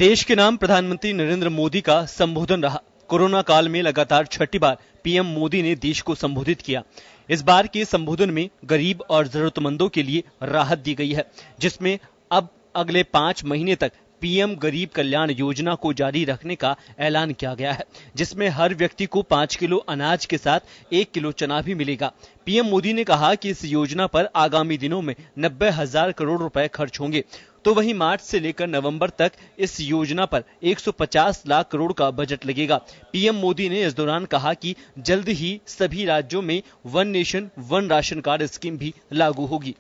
देश के नाम प्रधानमंत्री नरेंद्र मोदी का संबोधन रहा। कोरोना काल में लगातार छठी बार पीएम मोदी ने देश को संबोधित किया। इस बार के संबोधन में गरीब और जरूरतमंदों के लिए राहत दी गई है, जिसमें अब अगले 5 महीने तक पीएम गरीब कल्याण योजना को जारी रखने का ऐलान किया गया है, जिसमें हर व्यक्ति को 5 किलो अनाज के साथ 1 किलो चना भी मिलेगा। पीएम मोदी ने कहा कि इस योजना पर आगामी दिनों में 90,000 करोड़ रुपए खर्च होंगे। तो वहीं मार्च से लेकर नवंबर तक इस योजना पर 150 लाख करोड़ का बजट लगेगा। पीएम मोदी ने इस दौरान कहा कि जल्द ही सभी राज्यों में one nation one ration card scheme भी लागू होगी।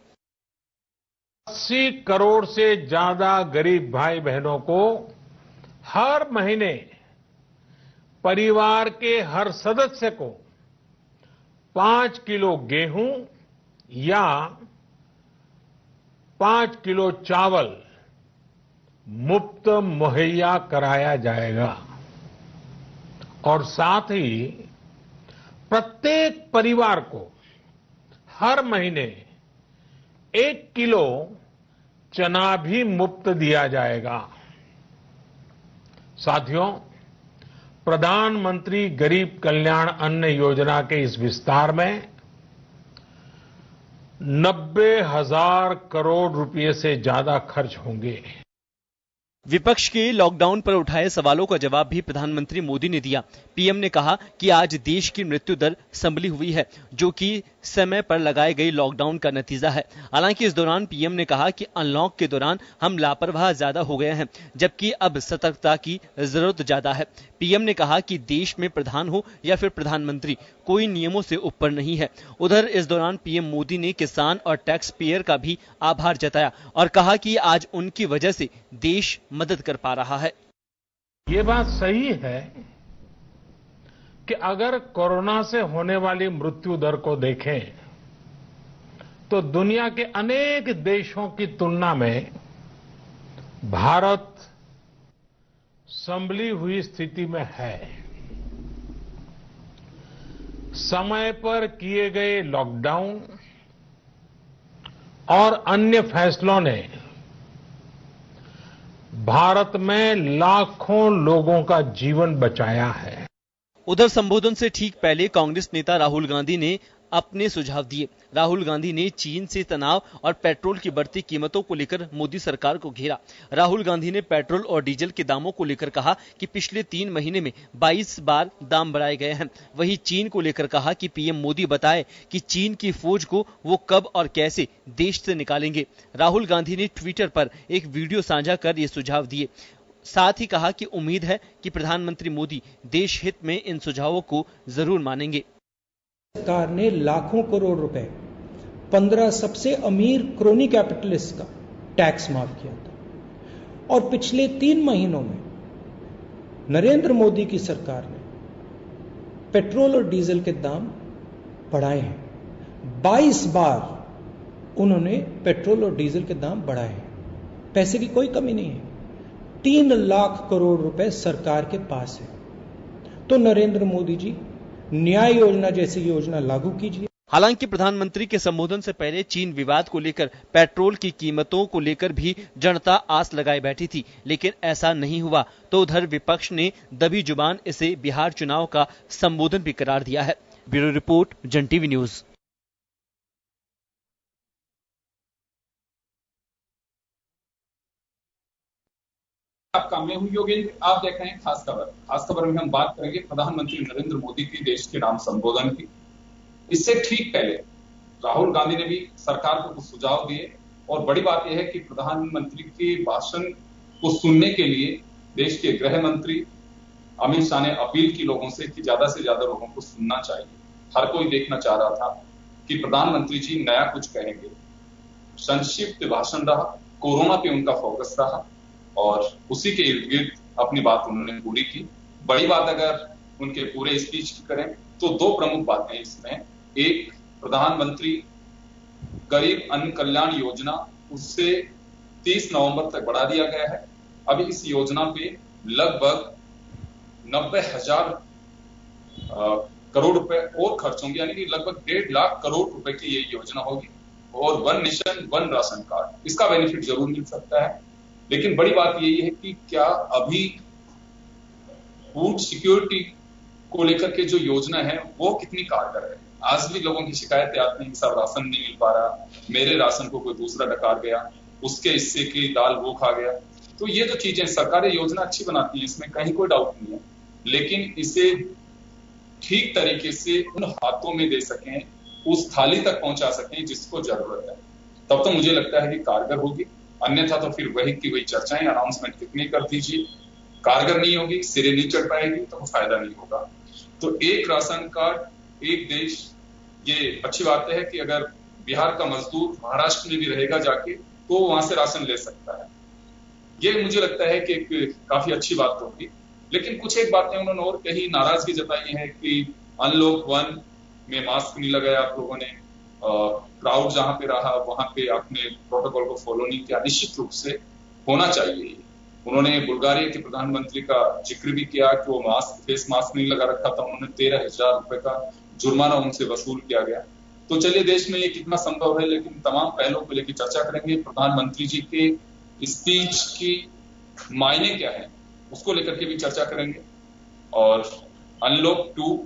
80 करोड़ से ज्यादा गरीब भाई बहनों को हर महीने परिवार के हर सदस्य को 5 किलो गेहूं या 5 किलो चावल मुफ्त मुहैया कराया जाएगा और साथ ही प्रत्येक परिवार को हर महीने 1 किलो चना भी मुफ्त दिया जाएगा। साथियों, प्रधानमंत्री गरीब कल्याण अन्न योजना के इस विस्तार में 90,000 करोड़ रुपए से ज्यादा खर्च होंगे। विपक्ष के लॉकडाउन पर उठाए सवालों का जवाब भी प्रधानमंत्री मोदी ने दिया। पीएम ने कहा कि आज देश की मृत्यु दर संभली हुई है, जो कि समय पर लगाए गए लॉकडाउन का नतीजा है। हालांकि इस दौरान पीएम ने कहा कि अनलॉक के दौरान हम लापरवाह ज्यादा हो गए हैं, जबकि अब सतर्कता की जरूरत ज्यादा है। पीएम ने कहा कि देश में प्रधान हो या फिर प्रधानमंत्री, कोई नियमों से ऊपर नहीं है। उधर इस दौरान पीएम मोदी ने किसान और टैक्स पेयर का भी आभार जताया और कहा कि आज उनकी वजह से देश मदद कर पा रहा है। ये बात सही है कि अगर कोरोना से होने वाली मृत्यु दर को देखें तो दुनिया के अनेक देशों की तुलना में भारत संभली हुई स्थिति में है। समय पर किए गए लॉकडाउन और अन्य फैसलों ने भारत में लाखों लोगों का जीवन बचाया है। उधर संबोधन से ठीक पहले कांग्रेस नेता राहुल गांधी ने अपने सुझाव दिए। राहुल गांधी ने चीन से तनाव और पेट्रोल की बढ़ती कीमतों को लेकर मोदी सरकार को घेरा। राहुल गांधी ने पेट्रोल और डीजल के दामों को लेकर कहा कि पिछले 3 महीने में 22 बार दाम बढ़ाए गए हैं। वहीं चीन को लेकर कहा कि पीएम मोदी बताए कि चीन की फौज को वो कब और कैसे देश से निकालेंगे। राहुल गांधी ने ट्विटर पर एक वीडियो साझा कर ये सुझाव दिए। साथ ही कहा कि उम्मीद है कि प्रधानमंत्री मोदी देश हित में इन सुझावों को जरूर मानेंगे। सरकार ने लाखों करोड़ रुपए 15 सबसे अमीर क्रोनी कैपिटलिस्ट का टैक्स माफ किया था और पिछले 3 महीनों में नरेंद्र मोदी की सरकार ने पेट्रोल और डीजल के दाम बढ़ाए हैं। 22 बार उन्होंने पेट्रोल और डीजल के दाम बढ़ाए हैं। पैसे की कोई कमी नहीं है। 3 लाख करोड़ रुपए सरकार के पास है। तो नरेंद्र मोदी जी, न्याय योजना जैसी योजना लागू कीजिए। हालांकि प्रधानमंत्री के संबोधन से पहले चीन विवाद को लेकर पेट्रोल की कीमतों को लेकर भी जनता आस लगाए बैठी थी, लेकिन ऐसा नहीं हुआ। तो उधर विपक्ष ने दबी जुबान इसे बिहार चुनाव का संबोधन भी करार दिया है। ब्यूरो रिपोर्ट, जन टीवी न्यूज। आपका मैं हूं योगेंद्र, आप देख रहे हैं खास खबर। खास खबर में हम बात करेंगे प्रधानमंत्री नरेंद्र मोदी की देश के नाम संबोधन की। इससे ठीक पहले राहुल गांधी ने भी सरकार को कुछ सुझाव दिए और बड़ी बात यह है कि प्रधानमंत्री के भाषण को सुनने के लिए देश के गृह मंत्री अमित शाह ने अपील की लोगों से कि ज्यादा से ज्यादा लोगों को सुनना चाहिए। हर कोई देखना चाह रहा था कि प्रधानमंत्री जी नया कुछ कहेंगे। संक्षिप्त भाषण रहा, कोरोना पे उनका फोकस रहा और उसी के इर्द गिर्द अपनी बात उन्होंने पूरी की। बड़ी बात अगर उनके पूरे स्पीच की करें तो 2 प्रमुख बातें इसमें। एक, प्रधानमंत्री गरीब अन्न कल्याण योजना, उससे 30 नवंबर तक बढ़ा दिया गया है। अभी इस योजना पे लगभग 90,000 करोड़ रुपए और खर्च होंगे, यानी कि लगभग 1.5 लाख करोड़ रुपए की ये योजना होगी। और one nation one ration card, इसका बेनिफिट जरूर मिल सकता है, लेकिन बड़ी बात यही है कि क्या अभी फूड सिक्योरिटी को लेकर के जो योजना है वो कितनी कारगर है। आज भी लोगों की शिकायतें आती हैं कि साहब राशन नहीं मिल पा रहा, मेरे राशन को कोई दूसरा डकार गया, उसके हिस्से की दाल वो खा गया। तो ये जो चीजें सरकारें योजना अच्छी बनाती है, इसमें कहीं कोई डाउट नहीं है, लेकिन इसे ठीक तरीके से उन हाथों में दे सकें, उस थाली तक पहुंचा सकें जिसको जरूरत है, तब तो मुझे लगता है कि कारगर होगी। अन्यथा तो फिर वही की वही चर्चाएं, अनाउंसमेंट कितनी कर दीजिए, कारगर नहीं होगी, सिरे नहीं चढ़ पाएगी तो फायदा नहीं होगा। तो एक राशन कार्ड एक देश, ये अच्छी बात है कि अगर बिहार का मजदूर महाराष्ट्र में भी रहेगा जाके तो वहां से राशन ले सकता है। ये मुझे लगता है कि एक काफी अच्छी बात होगी। लेकिन कुछ एक बातें उन्होंने और कही, नाराजगी जताई है कि अनलॉक 1 में मास्क नहीं लगाया आप लोगों ने, क्राउड जहां पे रहा वहां पे आपने प्रोटोकॉल को फॉलो नहीं किया। निश्चित रूप से होना चाहिए। उन्होंने बुल्गारिया के प्रधानमंत्री का जिक्र भी किया कि वो फेस मास्क नहीं लगा रखा था, उन्होंने 13,000 रुपए का जुर्माना उनसे वसूल किया गया। तो चलिए देश में ये कितना संभव है, लेकिन तमाम पहलों को लेकर चर्चा करेंगे। प्रधानमंत्री जी के स्पीच की मायने क्या है उसको लेकर के भी चर्चा करेंगे, और अनलॉक 2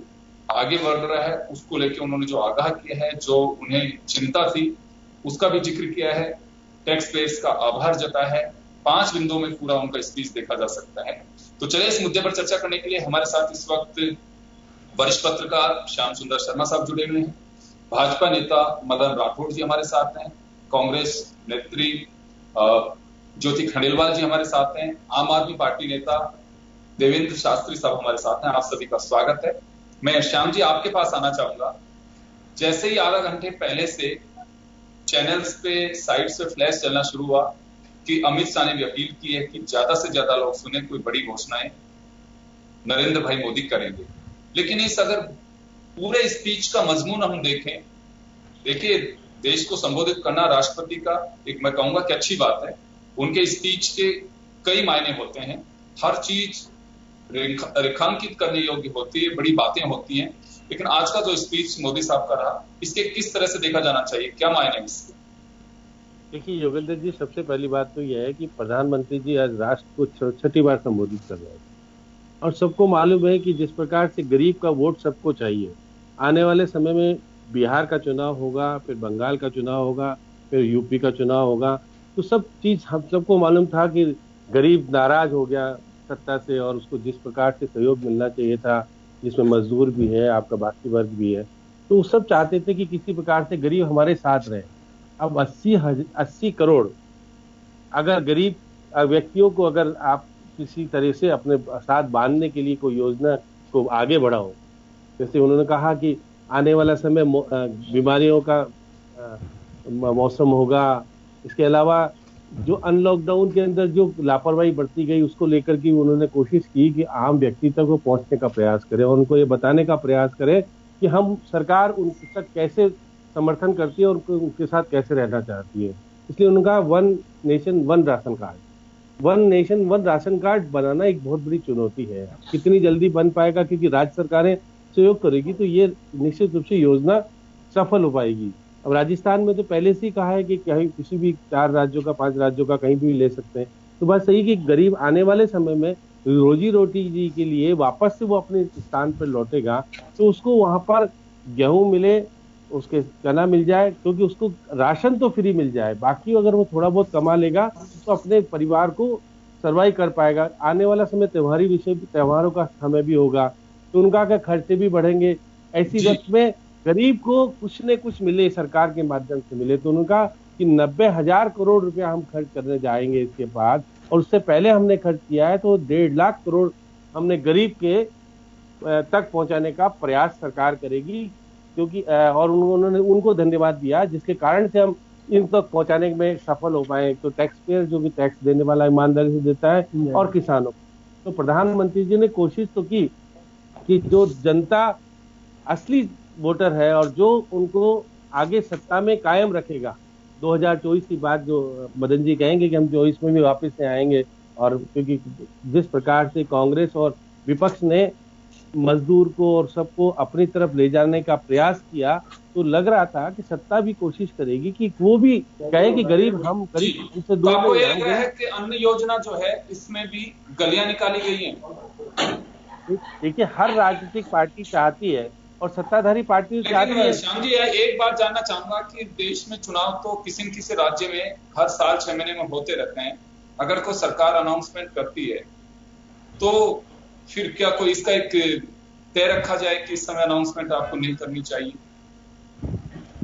आगे बढ़ रहा है उसको लेकर उन्होंने जो आगाह किया है, जो उन्हें चिंता थी उसका भी जिक्र किया है, टैक्स पेयर्स का आभार जताया है। 5 बिंदुओं में पूरा उनका स्पीच देखा जा सकता है। तो चलिए इस मुद्दे पर चर्चा करने के लिए हमारे साथ इस वक्त वरिष्ठ पत्रकार श्याम सुंदर शर्मा साहब जुड़े हुए हैं, भाजपा नेता मदन राठौड़ जी हमारे साथ हैं, कांग्रेस नेत्री ज्योति खंडेलवाल जी हमारे साथ हैं, आम आदमी पार्टी नेता देवेंद्र शास्त्री साहब हमारे साथ हैं। आप सभी का स्वागत है। मैं श्याम जी आपके पास आना चाहूंगा। जैसे ही आधा घंटे पहले से चैनल्स पे साइट्स पे फ्लैश चलना शुरू हुआ कि अमित शाह ने भी अपील की है कि ज्यादा से ज्यादा लोग सुने, कोई बड़ी घोषणाएं नरेंद्र भाई मोदी करेंगे। लेकिन इस अगर पूरे स्पीच का मजमून हम देखें, देखिए देश को संबोधित करना राष्ट्रपति का एक मैं कहूंगा कि अच्छी बात है। उनके स्पीच के कई मायने होते हैं, हर चीज रेखांकित करने योग्य होती है, बड़ी बातें होती हैं। लेकिन आज का जो स्पीच मोदी साहब का रहा, इसके किस तरह से देखा जाना चाहिए, क्या मायने इसके? देखिए योगेंद्र जी, सबसे पहली बात तो यह है कि प्रधानमंत्री जी आज राष्ट्र को छठी बार संबोधित कर रहे हैं, और सबको मालूम है कि जिस प्रकार से गरीब का वोट सबको चाहिए, आने वाले समय में बिहार का चुनाव होगा, फिर बंगाल का चुनाव होगा, फिर यूपी का चुनाव होगा, तो सब चीज हम सबको मालूम था कि गरीब नाराज हो गया सत्ता से, और उसको जिस प्रकार से सहयोग मिलना चाहिए था, जिसमें मजदूर भी है, आपका बाकी वर्ग भी है, तो वो सब चाहते थे कि किसी प्रकार से गरीब हमारे साथ रहे। अब 80 करोड़ अगर गरीब व्यक्तियों को अगर आप किसी तरह से अपने साथ बांधने के लिए कोई योजना को आगे बढ़ाओ, जैसे उन्होंने कहा कि आने वाला समय बीमारियों का मौसम होगा, इसके अलावा जो अनलॉकडाउन के अंदर जो लापरवाही बरती गई उसको लेकर के उन्होंने कोशिश की कि आम व्यक्ति तक वो पहुंचने का प्रयास करें और उनको ये बताने का प्रयास करें कि हम सरकार उन तक कैसे समर्थन करती है और उनके साथ कैसे रहना चाहती है। इसलिए उनका 1 nation 1 ration card, 1 nation 1 ration card बनाना एक बहुत बड़ी चुनौती है। कितनी जल्दी बन पाएगा, क्योंकि राज्य सरकारें सहयोग करेगी तो ये निश्चित रूप से योजना सफल हो पाएगी। अब राजस्थान में तो पहले से ही कहा है कि कहीं किसी भी 4 राज्यों का 5 राज्यों का कहीं भी ले सकते हैं। तो बात सही कि गरीब आने वाले समय में रोजी रोटी जी के लिए वापस से वो अपने स्थान पर लौटेगा, तो उसको वहां पर गेहूं मिले, उसके चना मिल जाए, क्योंकि उसको राशन तो फ्री मिल जाए, बाकी अगर वो थोड़ा बहुत कमा लेगा तो अपने परिवार को सर्वाइव कर पाएगा। आने वाला समय त्योहारों का समय भी होगा, तो उनका क्या खर्चे भी बढ़ेंगे। ऐसी वक्त में गरीब को कुछ न कुछ मिले, सरकार के माध्यम से मिले। तो उनका कि 90,000 करोड़ रुपया हम खर्च करने जाएंगे इसके बाद, और उससे पहले हमने खर्च किया है तो 1.5 लाख करोड़ हमने गरीब के तक पहुंचाने का प्रयास सरकार करेगी, क्योंकि और उन्होंने उनको धन्यवाद दिया जिसके कारण से हम इन तक पहुंचाने में सफल हो पाए। तो टैक्स पेयर जो भी टैक्स देने वाला ईमानदारी से देता है, और किसानों। तो प्रधानमंत्री जी ने कोशिश तो की कि जो जनता असली वोटर है और जो उनको आगे सत्ता में कायम रखेगा, 2024 की बात जो मदन जी कहेंगे कि हम 24 में भी वापस से आएंगे, और क्योंकि जिस प्रकार से कांग्रेस और विपक्ष ने मजदूर को और सबको अपनी तरफ ले जाने का प्रयास किया, तो लग रहा था कि सत्ता भी कोशिश करेगी कि वो भी कहे कि गरीब हम गरीब उनसे तो दूर आपको नहीं ये हैं। लग रहा है कि अन्न योजना जो है इसमें भी गलियां निकाली गई हैं? देखिए, हर राजनीतिक पार्टी चाहती है और सत्ताधारी पार्टी चाहती है। लेकिन श्याम जी, एक बात जानना चाहूंगा कि देश में चुनाव तो किसी न किसी राज्य में हर साल 6 महीने में होते रहते हैं। अगर कोई सरकार अनाउंसमेंट करती है तो फिर क्या कोई इसका एक तय रखा जाए कि इस समय अनाउंसमेंट आपको नहीं करनी चाहिए?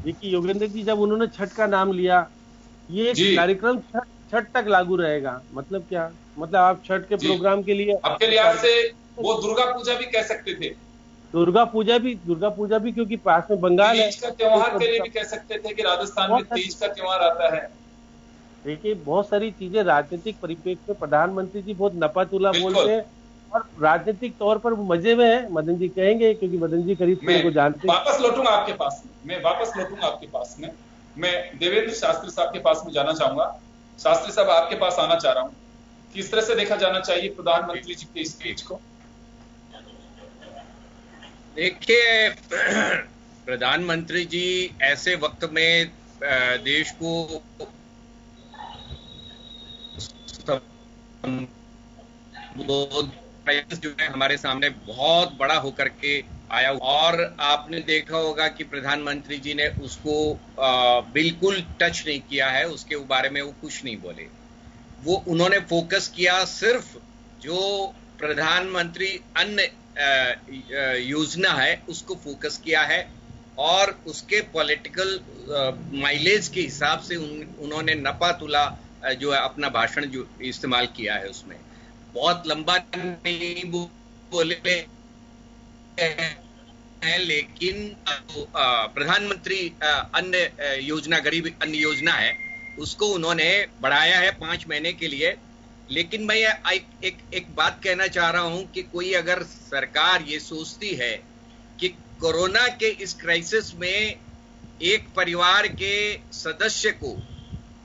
देखिए योगेंद्र जी, जब उन्होंने छठ का नाम लिया, ये कार्यक्रम छठ तक लागू रहेगा। मतलब क्या? मतलब आप छठ के प्रोग्राम के लिए आपके लिहाज से वो दुर्गा पूजा भी कह सकते थे। दुर्गा पूजा भी क्योंकि पास में बंगाल है। तीज का त्योहार के लिए भी कह सकते थे कि राजस्थान में तीज का त्योहार आता है। देखिए, बहुत सारी चीजें राजनीतिक परिप्रेक्ष्य में प्रधानमंत्री जी बहुत नपातुला बोलते हैं और राजनीतिक तौर पर वो मजे में है। मदन जी कहेंगे, क्योंकि मदन जी करीब से को जानते हैं। वापस लौटूंगा आपके पास में। मैं देवेंद्र शास्त्री साहब के पास में जाना चाहूंगा। शास्त्री साहब, आपके पास आना चाह रहा हूं। किस तरह से देखा जाना चाहिए प्रधानमंत्री जी के स्पीच को? देखिए, प्रधानमंत्री जी ऐसे वक्त में देश को जो है हमारे सामने बहुत बड़ा होकर के आया, और आपने देखा होगा कि प्रधानमंत्री जी ने उसको बिल्कुल टच नहीं किया है, उसके बारे में वो कुछ नहीं बोले। वो उन्होंने फोकस किया सिर्फ जो प्रधानमंत्री अन्न योजना है उसको फोकस किया है, और उसके पॉलिटिकल माइलेज के हिसाब से उन्होंने नपातुला जो है अपना भाषण जो इस्तेमाल किया है, उसमें बहुत लंबा नहीं बोले हैं, लेकिन प्रधानमंत्री अन्न योजना, गरीब अन्न योजना है, उसको उन्होंने बढ़ाया है 5 महीने के लिए। लेकिन मैं एक बात कहना चाह रहा हूं कि कोई अगर सरकार ये सोचती है कि कोरोना के इस क्राइसिस में एक परिवार के सदस्य को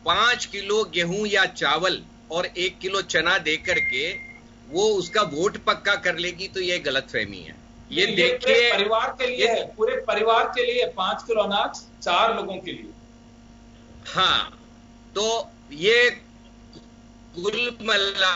5 किलो गेहूं या चावल और 1 किलो चना दे करके वो उसका वोट पक्का कर लेगी, तो ये गलतफहमी है। ये देखिए, परिवार के लिए है, पूरे परिवार के लिए 5 किलो अनाज 4 लोगों के लिए। हाँ, तो ये कुल मिला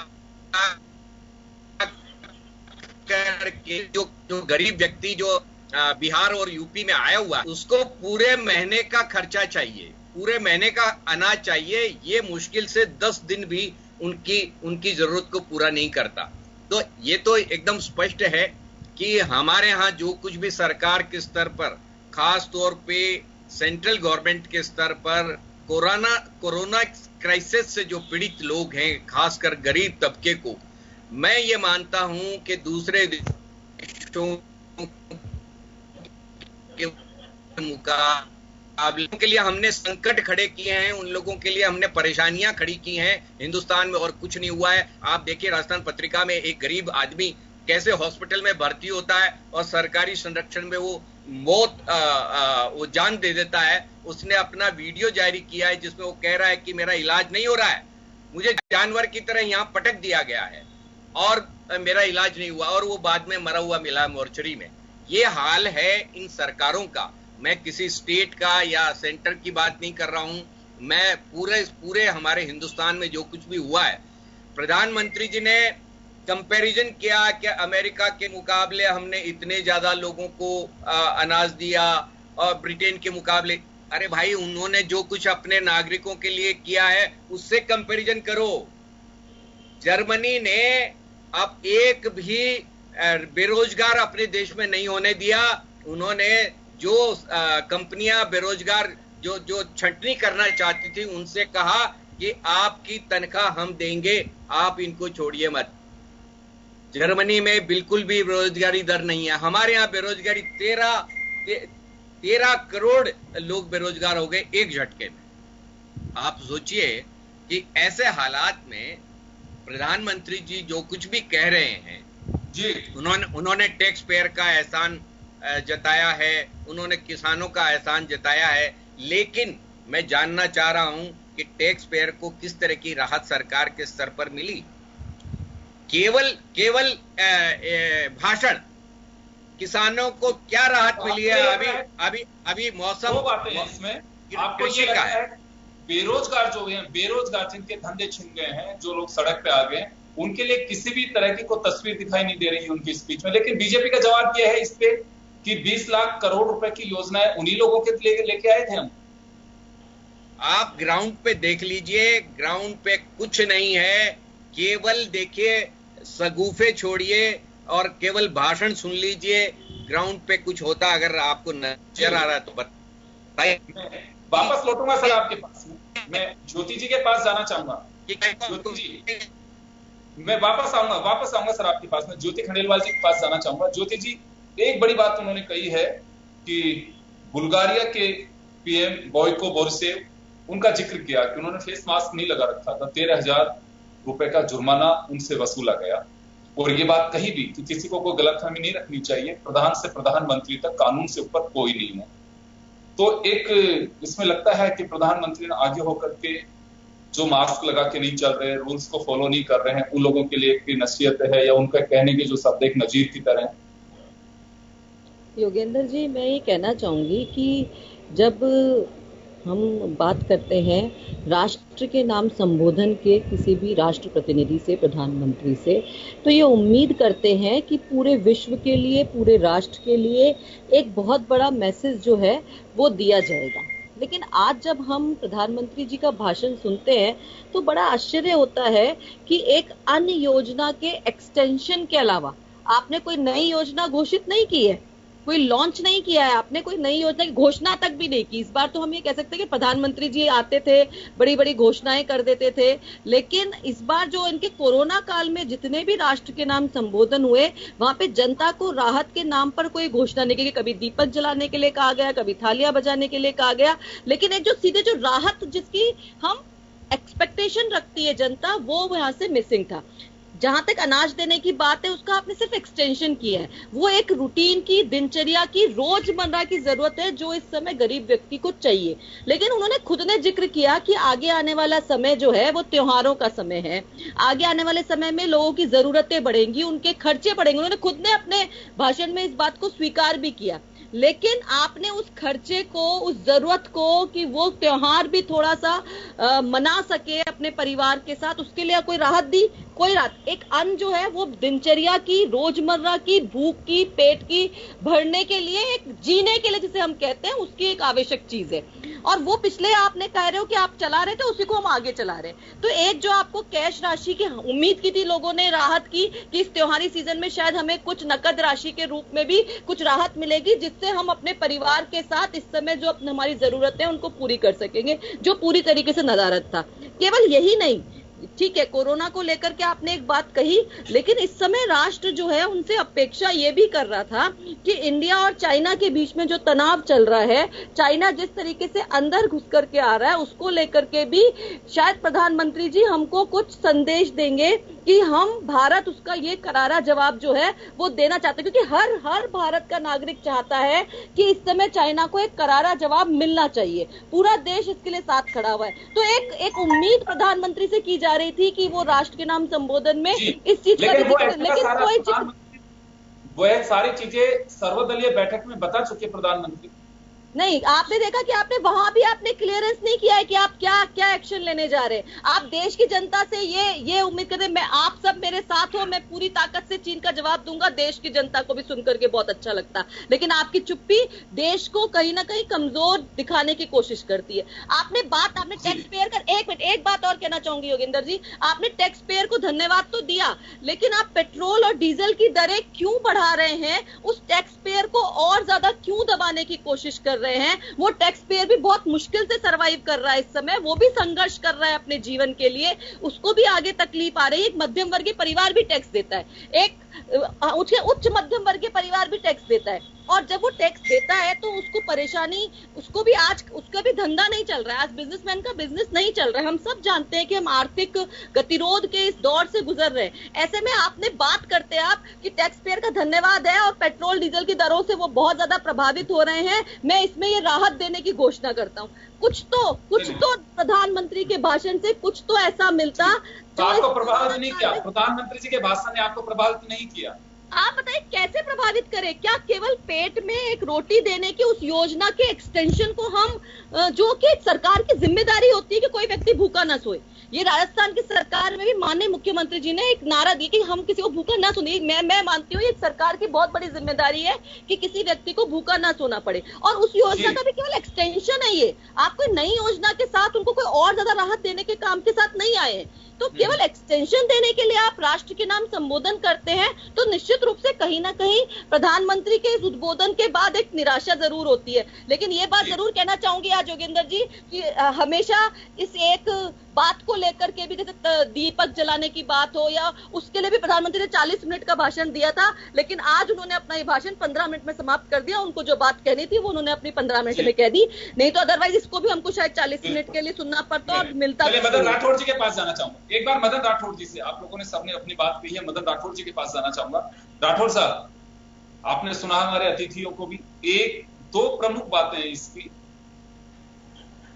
करके जो गरीब व्यक्ति जो बिहार और यूपी में आया हुआ, उसको पूरे महीने का खर्चा चाहिए, पूरे महीने का अनाज चाहिए। ये मुश्किल से 10 दिन भी उनकी जरूरत को पूरा नहीं करता। तो ये तो एकदम स्पष्ट है कि हमारे यहाँ जो कुछ भी सरकार के स्तर पर, खास तौर पे सेंट्रल गवर्नमेंट के स्तर पर कोरोना क्राइसिस से जो पीड़ित लोग हैं, खासकर गरीब तबके को, मैं ये मानता हूं कि दूसरे देशों के मुकाबले के लिए हमने संकट खड़े किए हैं, उन लोगों के लिए हमने परेशानियां खड़ी की हैं। हिंदुस्तान में और कुछ नहीं हुआ है। आप देखिए, राजस्थान पत्रिका में एक गरीब आदमी कैसे हॉस्पिटल में भर्ती होता है और सरकारी संरक्षण में वो वो जान दे देता है। उसने अपना वीडियो जारी किया है जिसमें वो कह रहा है कि मेरा इलाज नहीं हो रहा है, मुझे जानवर की तरह यहाँ पटक दिया गया है और मेरा इलाज नहीं हुआ, और वो बाद में मरा हुआ मिला मोर्चरी में। ये हाल है इन सरकारों का। मैं किसी स्टेट का या सेंटर की बात नहीं कर रहा हूं, मैं पूरे हमारे हिंदुस्तान में जो कुछ भी हुआ है। प्रधानमंत्री जी ने कंपैरिजन किया कि अमेरिका के मुकाबले हमने इतने ज्यादा लोगों को अनाज दिया और ब्रिटेन के मुकाबले। अरे भाई, उन्होंने जो कुछ अपने नागरिकों के लिए किया है उससे कंपैरिजन करो। जर्मनी ने अब एक भी बेरोजगार अपने देश में नहीं होने दिया। उन्होंने जो कंपनियां बेरोजगार जो छंटनी करना चाहती थी उनसे कहा कि आपकी तनख्वाह हम देंगे, आप इनको छोड़िए मत। जर्मनी में बिल्कुल भी बेरोजगारी दर नहीं है। हमारे यहाँ बेरोजगारी 13 करोड़ लोग बेरोजगार हो गए एक झटके में। आप सोचिए कि ऐसे हालात में प्रधानमंत्री जी जो कुछ भी कह रहे हैं जी, उन्होंने टैक्स पेयर का एहसान जताया है, उन्होंने किसानों का एहसान जताया है, लेकिन मैं जानना चाह रहा हूं कि टैक्स पेयर को किस तरह की राहत सरकार के स्तर पर मिली। केवल भाषण, किसानों को क्या राहत मिली है? अभी मौसम, दो बातें हैं इसमें। आपको ये लगता है बेरोजगार जो हैं, बेरोजगार जिनके धंधे छिन गए हैं, जो लोग सड़क पे आ गए, उनके लिए किसी भी तरह की कोई तस्वीर दिखाई नहीं दे रही है उनकी स्पीच में। लेकिन बीजेपी का जवाब यह है इस पे कि 20 लाख करोड़ रुपए की योजनाएं उन्हीं लोगों के लेके आए थे हम। आप ग्राउंड पे देख लीजिए, ग्राउंड पे कुछ नहीं है, केवल देखिए सगुफे छोड़िए और केवल भाषण सुन लीजिए। ग्राउंड पे कुछ होता अगर आपको नजर आ रहा है तो बताइए। वापस लौटूंगा सर आपके पास, मैं ज्योति जी के पास जाना चाहूंगा। ज्योति जी, मैं वापस आऊंगा सर आपके पास। मैं ज्योति खंडेलवाल जी के पास जाना चाहूंगा। ज्योति जी, एक बड़ी बात उन्होंने कही है कि बुल्गारिया के पीएम बॉयको बोरिसेव, उनका जिक्र किया कि उन्होंने फेस मास्क नहीं लगा रखा था, 13,000 रुपए का जुर्माना उनसे वसूला गया। और ये बात कही भी कि किसी को कोई गलतफहमी नहीं रखनी चाहिए, प्रधान से प्रधानमंत्री तक कानून से ऊपर कोई नहीं है। तो एक इसमें लगता है कि प्रधानमंत्री ने आगे होकर के जो मास्क लगा के नहीं चल रहे, रूल्स को फॉलो नहीं कर रहे हैं, उन लोगों के लिए एक नसीहत है या उनका कहने के जो शब्द एक नजीर की तरह है? योगेंद्र जी, मैं ये कहना चाहूंगी कि जब हम बात करते हैं राष्ट्र के नाम संबोधन के किसी भी राष्ट्र प्रतिनिधि से, प्रधानमंत्री से, तो ये उम्मीद करते हैं कि पूरे विश्व के लिए, पूरे राष्ट्र के लिए एक बहुत बड़ा मैसेज जो है वो दिया जाएगा। लेकिन आज जब हम प्रधानमंत्री जी का भाषण सुनते हैं तो बड़ा आश्चर्य होता है कि एक अन्य योजना के एक्सटेंशन के अलावा आपने कोई नई योजना घोषित नहीं की है, कोई लॉन्च नहीं किया है, आपने कोई नई योजना की घोषणा तक भी नहीं की। इस बार तो हम ये कह सकते हैं कि प्रधानमंत्री जी आते थे, बड़ी बड़ी घोषणाएं कर देते थे, लेकिन इस बार जो इनके कोरोना काल में जितने भी राष्ट्र के नाम संबोधन हुए, वहां पे जनता को राहत के नाम पर कोई घोषणा नहीं की। कभी दीपक जलाने के लिए कहा गया, कभी थालियां बजाने के लिए कहा गया, लेकिन एक जो सीधे जो राहत जिसकी हम एक्सपेक्टेशन रखती है जनता, वो वहां से मिसिंग था। जहां तक अनाज देने की बात है, उसका आपने सिर्फ एक्सटेंशन किया है। वो एक रूटीन की, दिनचर्या की, रोजमर्रा की जरूरत है जो इस समय गरीब व्यक्ति को चाहिए। लेकिन उन्होंने खुद ने जिक्र किया कि आगे आने वाला समय जो है वो त्योहारों का समय है। आगे आने वाले समय में लोगों की जरूरतें बढ़ेंगी, उनके खर्चे बढ़ेंगे। उन्होंने खुद ने अपने भाषण में इस बात को स्वीकार भी किया। लेकिन आपने उस खर्चे को, उस जरूरत को कि वो त्योहार भी थोड़ा सा मना सके अपने परिवार के साथ, उसके लिए कोई राहत दी? कोई राहत। एक अन्न जो है वो दिनचर्या की, रोजमर्रा की, भूख की, पेट की भरने के लिए, एक जीने के लिए जिसे हम कहते हैं, उसकी एक आवश्यक चीज है। और वो पिछले आपने कह रहे हो कि आप चला रहे थे, उसी को हम आगे चला रहे। तो एक जो आपको कैश राशि की उम्मीद की थी लोगों ने, राहत की कि इस त्योहारी सीजन में शायद हमें कुछ नकद राशि के रूप में भी कुछ राहत मिलेगी, जिससे हम अपने परिवार के साथ इस समय जो हमारी जरूरतें हैं उनको पूरी कर सकेंगे, जो पूरी तरीके से नदारद था। केवल यही नहीं, ठीक है, कोरोना को लेकर के आपने एक बात कही, लेकिन इस समय राष्ट्र जो है उनसे अपेक्षा ये भी कर रहा था कि इंडिया और चाइना के बीच में जो तनाव चल रहा है, चाइना जिस तरीके से अंदर घुस करके आ रहा है, उसको लेकर के भी शायद प्रधानमंत्री जी हमको कुछ संदेश देंगे कि हम भारत उसका ये करारा जवाब जो है वो देना चाहते हैं। क्योंकि हर भारत का नागरिक चाहता है कि इस समय चाइना को एक करारा जवाब मिलना चाहिए। पूरा देश इसके लिए साथ खड़ा हुआ है। तो एक उम्मीद प्रधानमंत्री से की जा रही थी कि वो राष्ट्र के नाम संबोधन में इस चीज का, लेकिन वो सारी चीजें सर्वदलीय बैठक में बता चुके प्रधानमंत्री। नहीं, आपने देखा कि आपने वहां भी आपने क्लियरेंस नहीं किया है कि आप क्या एक्शन लेने जा रहे हैं। आप देश की जनता से ये उम्मीद करते हैं, मैं आप सब मेरे साथ हो, मैं पूरी ताकत से चीन का जवाब दूंगा। देश की जनता को भी सुनकर के बहुत अच्छा लगता, लेकिन आपकी चुप्पी देश को कहीं ना कहीं कमजोर दिखाने की कोशिश करती है। आपने टैक्स पेयर का, एक बात और कहना चाहूंगी योगेंद्र जी, आपने टैक्स पेयर को धन्यवाद तो दिया, लेकिन आप पेट्रोल और डीजल की दरें क्यों बढ़ा रहे हैं? उस टैक्स पेयर को और ज्यादा क्यों दबाने की कोशिश कर रहे हैं? वो टैक्स पेयर भी बहुत मुश्किल से सरवाइव कर रहा है इस समय, वो भी संघर्ष कर रहा है अपने जीवन के लिए, उसको भी आगे तकलीफ आ रही है। एक मध्यम वर्गीय परिवार भी टैक्स देता है, एक उच्च मध्यम वर्गीय परिवार भी टैक्स देता है, और जब वो टैक्स देता है तो उसको परेशानी, उसको भी आज उसका भी धंधा नहीं चल रहा है, आज बिजनेसमैन का बिजनेस नहीं चल रहा है। हम सब जानते हैं कि हम आर्थिक गतिरोध के इस दौर से गुजर रहे हैं। ऐसे में आपने बात करते हैं आप कि टैक्स पेयर का धन्यवाद है और पेट्रोल डीजल की दरों से वो बहुत ज्यादा प्रभावित हो रहे हैं, मैं इसमें ये राहत देने की घोषणा करता हूँ। कुछ तो प्रधानमंत्री के भाषण से कुछ तो ऐसा मिलता आपको प्रभावित नहीं किया? प्रधानमंत्री जी के भाषण ने आपको प्रभावित नहीं किया? आप बताइए कैसे प्रभावित करें? क्या केवल पेट में एक रोटी देने की उस योजना के एक्सटेंशन को हम, जो कि सरकार की जिम्मेदारी होती है कि कोई व्यक्ति भूखा ना सोए, ये राजस्थान की सरकार में भी माननीय मुख्यमंत्री जी ने एक नारा दिया कि हम किसी को भूखा ना सोने। मैं मानती हूँ ये सरकार की बहुत बड़ी जिम्मेदारी है कि किसी व्यक्ति को भूखा ना सोना पड़े, और उस योजना का भी केवल एक्सटेंशन है ये। आप कोई नई योजना के साथ उनको कोई और ज्यादा राहत देने के काम के साथ नहीं आए, तो केवल एक्सटेंशन देने के लिए आप राष्ट्र के नाम संबोधन करते हैं, तो निश्चित रूप से कहीं ना कहीं प्रधानमंत्री के इस उद्बोधन के बाद एक निराशा जरूर होती है। लेकिन ये बात जरूर कहना चाहूंगी आज योगेंद्र जी कि हमेशा इस एक बात को लेकर के भी, जैसे दीपक जलाने की बात हो, या उसके लिए भी प्रधानमंत्री ने 40 मिनट का भाषण दिया था, लेकिन आज उन्होंने अपना ये भाषण 15 मिनट में समाप्त कर दिया। उनको जो बात कहनी थी वो उन्होंने अपनी 15 मिनट में कह दी, नहीं तो अदरवाइज इसको भी हमको शायद 40 मिनट के लिए सुनना पड़ता और मिलता। मदन राठौड़ जी के पास जाना चाहूंगा एक बार। मदन राठौड़ जी से, आप लोगों ने सबने अपनी बात कही है, मदन राठौड़ जी के पास जाना चाहूंगा। राठौड़ साहब, आपने सुना हमारे अतिथियों को भी, एक दो प्रमुख बातें हैं इसकी।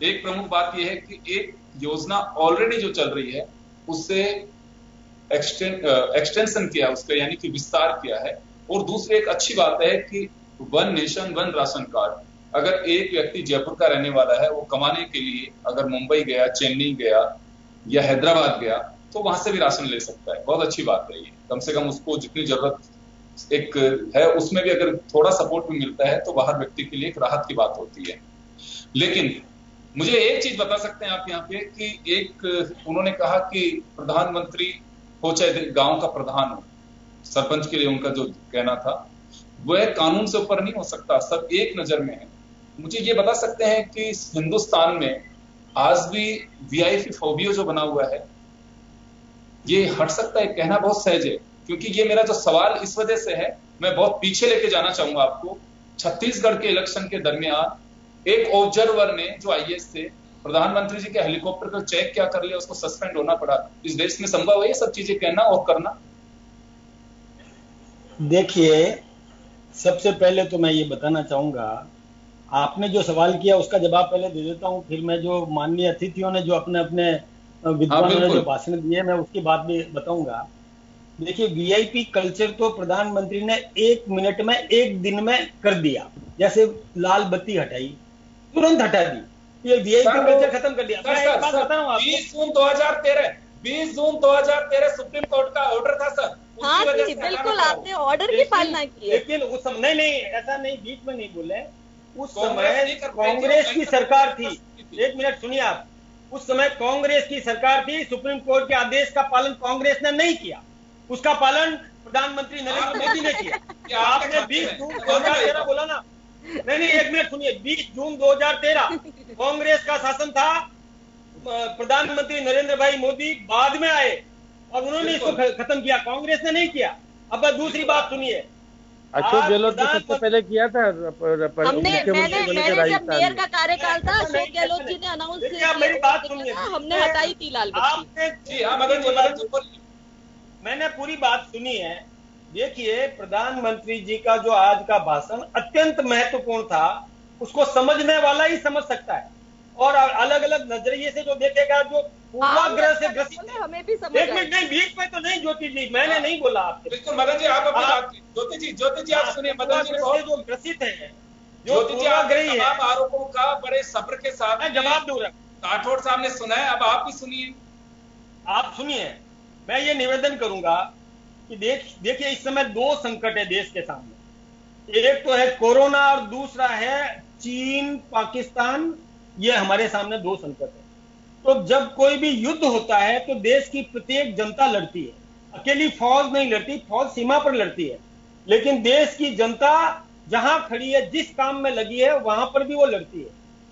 एक प्रमुख बात यह है कि एक योजना ऑलरेडी जो चल रही है उससे एक्सटेंशन किया उसका, यानी कि विस्तार किया है। और दूसरी एक अच्छी बात है कि one nation one ration card. अगर एक व्यक्ति जयपुर का रहने वाला है, वो कमाने के लिए अगर मुंबई गया, चेन्नई गया या हैदराबाद गया, तो वहां से भी राशन ले सकता है। बहुत अच्छी बात है ये। कम से कम उसको जितनी जरूरत एक है उसमें भी अगर थोड़ा सपोर्ट भी मिलता है तो बाहर व्यक्ति के लिए एक राहत की बात होती है। लेकिन मुझे एक चीज बता सकते हैं आप यहाँ पे कि एक उन्होंने कहा कि प्रधानमंत्री हो चाहे गांव का प्रधान हो, सरपंच के लिए उनका जो कहना था वह कानून से ऊपर नहीं हो सकता, सब एक नजर में है। मुझे ये बता सकते हैं कि हिंदुस्तान में आज भी वीआईपी फोबियो जो बना हुआ है ये हट सकता है? कहना बहुत सहज है, क्योंकि ये मेरा जो सवाल इस वजह से है, मैं बहुत पीछे लेके जाना चाहूंगा आपको। छत्तीसगढ़ के इलेक्शन के दरमियान एक ऑब्जर्वर ने, जो आईएएस थे, प्रधानमंत्री जी के हेलीकॉप्टर को चेक क्या कर लिया, उसको सस्पेंड होना पड़ा। इस देश में संभव है ये सब चीजें कहना और करना? देखिए, सबसे पहले तो मैं ये बताना चाहूंगा, आपने जो सवाल किया उसका जवाब पहले दे देता हूं, फिर मैं जो माननीय अतिथियों ने जो अपने अपने विद्वानों ने जो भाषण दिए मैं उसकी बात भी बताऊंगा। देखिए, वीआईपी कल्चर तो प्रधानमंत्री ने 1 मिनट में 1 दिन में कर दिया। जैसे लाल बत्ती हटाई, तुरंत हटा दी, ये वीआईपी कल्चर खत्म कर दिया। मैं एक बात बता रहा हूं, 20 जून 2013 सुप्रीम कोर्ट का ऑर्डर था सर। हाँ जी, बिल्कुल आपने ऑर्डर की पालना की। लेकिन उस समय नहीं, ऐसा नहीं, बीच में नहीं बोले। उस समय कांग्रेस की सरकार थी। 1 मिनट सुनिए आप। उस समय कांग्रेस की सरकार थी, सुप्रीम कोर्ट के आदेश का पालन कांग्रेस ने नहीं किया, उसका पालन प्रधानमंत्री नरेंद्र मोदी ने किया। आपने 20 जून 2013 बोला ना? नहीं, 1 मिनट सुनिए। 20 जून 2013 कांग्रेस का शासन था, प्रधानमंत्री नरेंद्र भाई मोदी बाद में आए और उन्होंने इसको खत्म किया, कांग्रेस ने नहीं किया। अब दूसरी बात सुनिए, अशोक गहलोत तो सबसे पहले किया था। मैंने जब मेयर का कार्यकाल था, अशोक गहलोत जी ने अनाउंस किया, मेरी बात सुनिए, हमने हटाई थी लाल बत्ती। मैंने पूरी बात सुनी है। देखिए, प्रधानमंत्री जी का जो आज का भाषण अत्यंत महत्वपूर्ण था, उसको समझने वाला ही समझ सकता है, और अलग अलग नजरिए से जो देखेगा, जो पूर्वाग्रह से ग्रसित है। हमें भी समझ। 1 मिनट नहीं, बीच में तो नहीं ज्योति जी, मैंने नहीं बोला आपसे। बिल्कुल मदन जी, आप अपनी बात की। ज्योति जी आप सुनिए। मदन जी जो ग्रसित है, ज्योति जी, तमाम आरोपों का बड़े सब्र के साथ जवाब दूंगा। राठौड़ साहब ने सुना है, अब आप भी सुनिए। आप सुनिए, मैं ये निवेदन करूंगा कि देखिए, इस समय 2 संकट है देश के सामने। एक तो है कोरोना और दूसरा है चीन पाकिस्तान। ये हमारे सामने 2 संकट है। तो जब कोई भी युद्ध होता है तो देश की प्रत्येक जनता लड़ती है, अकेली फौज नहीं लड़ती, फौज सीमा पर लड़ती है, लेकिन देश की जनता जहां खड़ी है, जिस काम में लगी है, वहां पर भी वो लड़ती है।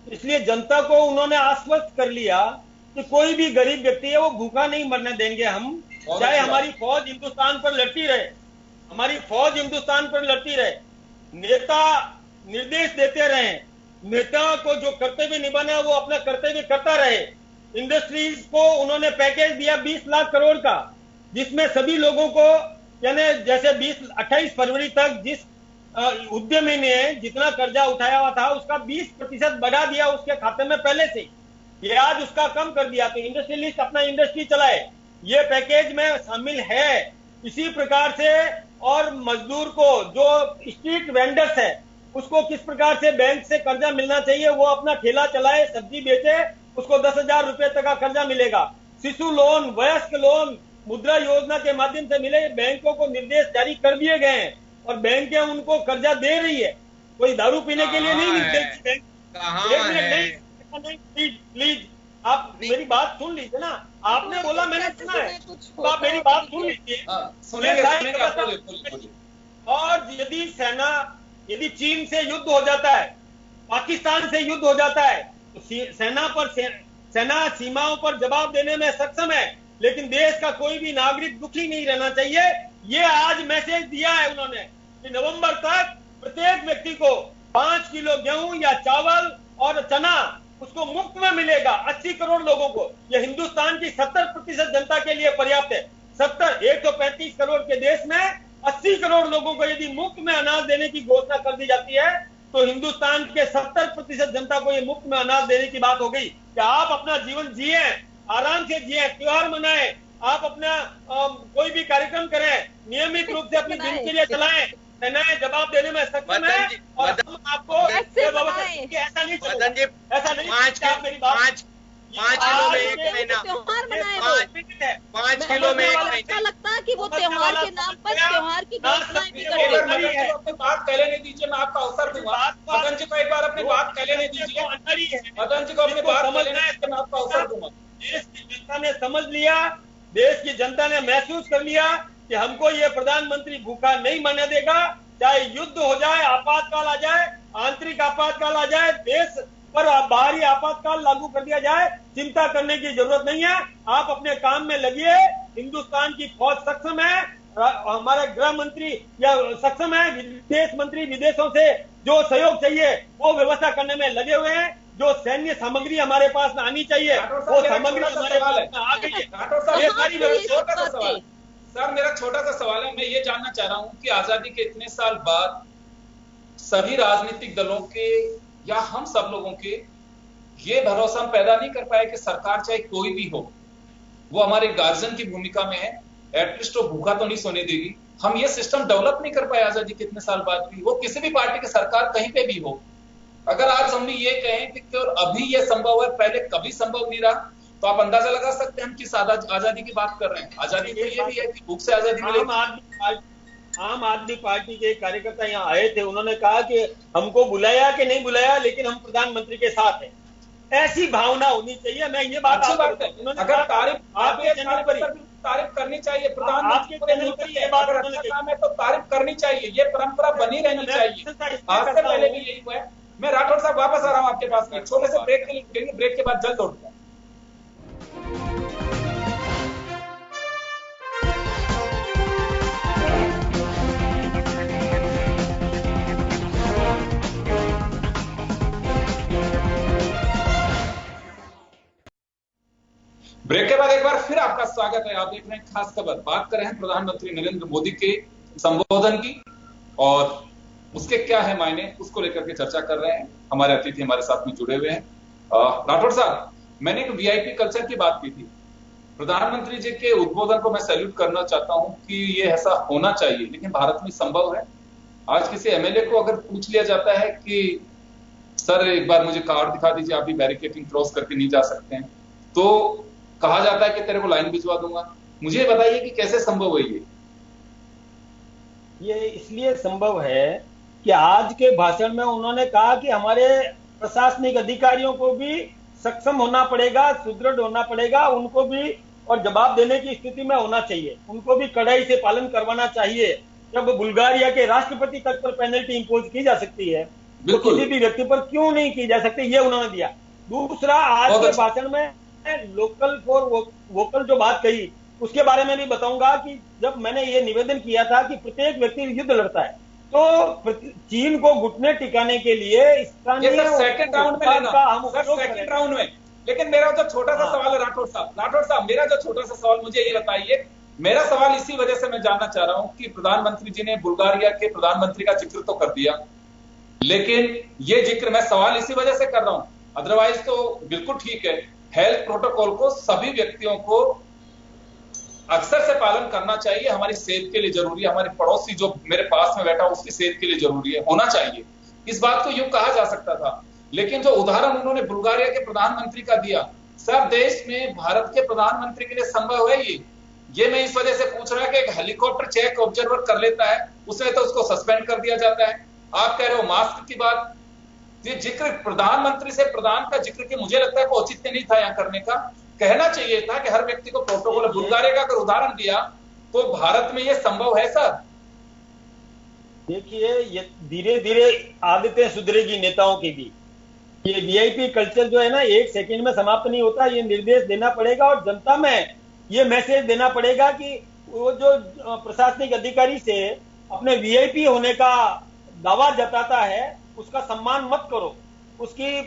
इसलिए जनता को उन्होंने आश्वस्त कर लिया कि कोई भी गरीब व्यक्ति है वो भूखा नहीं मरने देंगे हम, चाहे हमारी फौज हिंदुस्तान पर लड़ती रहे, हमारी फौज हिंदुस्तान पर लड़ती रहे। नेता निर्देश देते रहे, नेता को जो कर्तव्य निभाना है वो अपना कर्तव्य करता रहे। इंडस्ट्रीज को उन्होंने पैकेज दिया 20 लाख करोड़ का, जिसमें सभी लोगों को, यानी जैसे 28 फरवरी तक जिस उद्यमी ने जितना कर्जा उठाया हुआ था उसका 20% बढ़ा दिया उसके खाते में पहले से, ये आज उसका कम कर दिया। तो इंडस्ट्रियलिस्ट अपना इंडस्ट्री चलाए, ये पैकेज में शामिल है। इसी प्रकार से और मजदूर को जो स्ट्रीट वेंडर्स है उसको किस प्रकार से बैंक से कर्जा मिलना चाहिए, वो अपना ठेला चलाए, सब्जी बेचे, उसको 10,000 रुपए तक का कर्जा मिलेगा। शिशु लोन, वयस्क लोन मुद्रा योजना के माध्यम से मिले। बैंकों को निर्देश जारी कर दिए गए हैं और बैंकें उनको कर्जा दे रही है। कोई दारू पीने के लिए नहीं मिलते। प्लीज आप मेरी बात सुन लीजिए ना। आपने बोला, मैंने सुना है, तो आप मेरी बात सुन लीजिए। और यदि चीन से युद्ध हो जाता है, पाकिस्तान से युद्ध हो जाता है, तो सेना सीमाओं पर जवाब देने में सक्षम है, लेकिन देश का कोई भी नागरिक दुखी नहीं रहना चाहिए। ये आज मैसेज दिया है उन्होंने कि नवंबर तक प्रत्येक व्यक्ति को 5 किलो गेहूं या चावल और चना उसको मुफ्त में मिलेगा। 80 करोड़ लोगों को, यह हिंदुस्तान की 70% जनता के लिए पर्याप्त है। 135 करोड़ के देश में 80 करोड़ लोगों को यदि मुफ्त में अनाज देने की घोषणा कर दी जाती है, तो हिंदुस्तान के 70% जनता को यह मुफ्त में अनाज देने की बात हो गई। क्या आप अपना जीवन जिए, आराम से जिए, त्योहार मनाएं, आप अपना कोई भी कार्यक्रम करें, नियमित रूप से अपनी दिनचर्या चलाएं, सेनाएं जवाब देने में सक्षम है। और हम आपको ऐसा नहीं, 5 किलो में एक महीना, 5 किलो में एक महीना। अच्छा लगता है कि वो त्योहार के नाम पर त्योहार की घोषणाएं भी कर रही है। अपनी बात कहने नहीं दीजिए, मैं आपका अवसर दूंगा। मदन जी को एक बार अपनी बात कहने नहीं दीजिए। मदन जी को अपनी बात कहने, मैं आपका अवसर दूंगा। देश की जनता ने समझ लिया, देश की जनता ने महसूस कर लिया कि हमको ये प्रधानमंत्री भूखा नहीं मरने देगा। चाहे युद्ध हो जाए, आपातकाल आ जाए, आंतरिक आपातकाल आ जाए, देश पर बाहरी आपातकाल लागू कर दिया जाए, चिंता करने की जरूरत नहीं है। आप अपने काम में लगिए। हिंदुस्तान की फौज सक्षम है, हमारे गृह मंत्री या सक्षम है, विदेश मंत्री विदेशों से जो सहयोग चाहिए वो व्यवस्था करने में लगे हुए हैं। जो सैन्य सामग्री हमारे पास में आनी चाहिए वो सामग्री हमारे पास में आ गई है। ये सारी छोटा सा सवाल सर, मेरा छोटा सा सवाल है। मैं ये जानना चाह रहा हूँ कि आजादी के इतने साल बाद सभी राजनीतिक दलों के या हम सब लोगों के ये भरोसा हम पैदा नहीं कर पाए कि सरकार चाहे कोई भी हो वो हमारे गार्जियन की भूमिका में है, एटलीस्ट वो भूखा तो नहीं सोने देगी। हम ये सिस्टम डेवलप नहीं कर पाए आजादी के इतने साल बाद भी, वो किसी भी पार्टी की सरकार कहीं पे भी हो। अगर आज हम ये कहें कि अभी ये संभव है, पहले कभी संभव नहीं रहा, तो आप अंदाजा लगा सकते हैं हम किस आजादी की बात कर रहे हैं। आजादी तो ये भी है कि भूख से आजादी मिलेगी। आम आदमी पार्टी के कार्यकर्ता यहाँ आए थे, उन्होंने कहा कि हमको बुलाया कि नहीं बुलाया, लेकिन हम प्रधानमंत्री के साथ हैं। ऐसी भावना होनी चाहिए। मैं ये बात अच्छी बात है। अगर तारीफ करनी चाहिए, प्रधानमंत्री तो तारीफ करनी चाहिए, ये परंपरा बनी रहनी चाहिए। आज से पहले भी यही हुआ है। मैं राठौर साहब वापस आ रहा हूं आपके पास में, छोटे से ब्रेक के लिए, ब्रेक के बाद जल्द लौटूंगा। ब्रेक के बाद एक बार फिर आपका स्वागत है। आप देख रहे हैं खास खबर। बात कर रहे हैं प्रधानमंत्री नरेंद्र मोदी के संबोधन की और उसके क्या है मायने, उसको लेकर के चर्चा कर रहे हैं। हमारे अतिथि हमारे साथ में जुड़े हुए हैं। राठौर साहब, मैंने एक वीआईपी कल्चर की बात की थी। प्रधानमंत्री जी के उद्बोधन को मैं सैल्यूट करना चाहता हूं कि ये ऐसा होना चाहिए, लेकिन भारत में संभव है। आज किसी एमएलए को अगर पूछ लिया जाता है कि सर एक बार मुझे कार्ड दिखा दीजिए, आप भी बैरिकेडिंग क्रॉस करके नहीं जा सकते हैं, तो कहा जाता है कि तेरे को लाइन भिजवा दूंगा। मुझे बताइए कि कैसे संभव है ये इसलिए संभव है कि आज के भाषण में उन्होंने कहा कि हमारे प्रशासनिक अधिकारियों को भी सक्षम होना पड़ेगा, सुदृढ़ होना पड़ेगा, उनको भी और जवाब देने की स्थिति में होना चाहिए, उनको भी कड़ाई से पालन करवाना चाहिए। जब बुल्गारिया के राष्ट्रपति तक पर पेनल्टी इंपोज की जा सकती है तो किसी भी व्यक्ति पर क्यों नहीं की जा सकती, ये उन्होंने दिया। दूसरा, आज के भाषण में लोकल फॉर वोकल जो बात कही उसके बारे में भी बताऊंगा कि जब मैंने ये निवेदन किया था कि प्रत्येक व्यक्ति युद्ध लड़ता है, तो चीन को घुटने टिकाने के लिए सेकंड राउंड में लेना, हम सेकंड राउंड में। लेकिन मेरा जो छोटा सा सवाल है राठौर साहब, मेरा जो छोटा सा सवाल, मुझे ये बताइए, मेरा सवाल इसी वजह से मैं जानना चाह रहा हूं कि प्रधानमंत्री जी ने बुल्गारिया के प्रधानमंत्री का जिक्र तो कर दिया, लेकिन ये जिक्र मैं सवाल इसी वजह से कर रहा हूं, अदरवाइज तो बिल्कुल ठीक है। हेल्थ प्रोटोकॉल को सभी व्यक्तियों को अक्सर से पालन करना चाहिए। हमारी सेहत के लिए जरूरी है, हमारे पड़ोसी जो मेरे पास में बैठा उसकी सेहत के लिए जरूरी है, होना चाहिए। इस बात को यूं कहा जा सकता था, लेकिन जो उदाहरण उन्होंने बुल्गारिया के प्रधानमंत्री का दिया, सब देश में भारत के प्रधानमंत्री के लिए संभव है ये मैं इस वजह से पूछ रहा है कि एक हेलीकॉप्टर चेक ऑब्जर्वर कर लेता है, उसमें तो उसको सस्पेंड कर दिया जाता है। आप कह रहे हो मास्क की बात, ये जिक्र प्रधानमंत्री से प्रधान का जिक्र कि मुझे लगता है कि औचित्य नहीं था यहां करने का। कहना चाहिए था कि हर व्यक्ति को प्रोटोकॉल, बुल्गारिया का अगर उदाहरण दिया तो भारत में ये संभव है सर। देखिए, ये धीरे धीरे आदतें सुधरेगी नेताओं की भी। ये वीआईपी कल्चर जो है ना, एक सेकंड में समाप्त नहीं होता। ये निर्देश देना पड़ेगा और जनता में ये मैसेज देना पड़ेगा कि वो जो प्रशासनिक अधिकारी से अपने वीआईपी होने का दावा जताता है उसका सम्मान मत करो, उसकी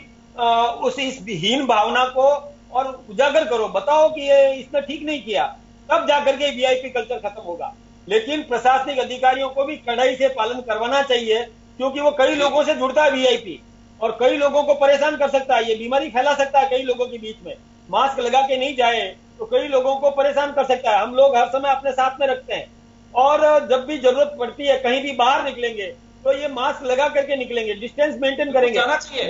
उस इस हीन भावना को और उजागर करो, बताओ कि ये इसने ठीक नहीं किया, तब जाकर के वीआईपी कल्चर खत्म होगा। लेकिन प्रशासनिक अधिकारियों को भी कड़ाई से पालन करवाना चाहिए, क्योंकि वो कई लोगों से जुड़ता है वीआईपी और कई लोगों को परेशान कर सकता है, ये बीमारी फैला सकता है कई लोगों के बीच में। मास्क लगा के नहीं जाए तो कई लोगों को परेशान कर सकता है। हम लोग हर समय अपने साथ में रखते हैं और जब भी जरूरत पड़ती है कहीं भी बाहर निकलेंगे तो ये मास्क लगा करके निकलेंगे, डिस्टेंस मेंटेन करेंगे।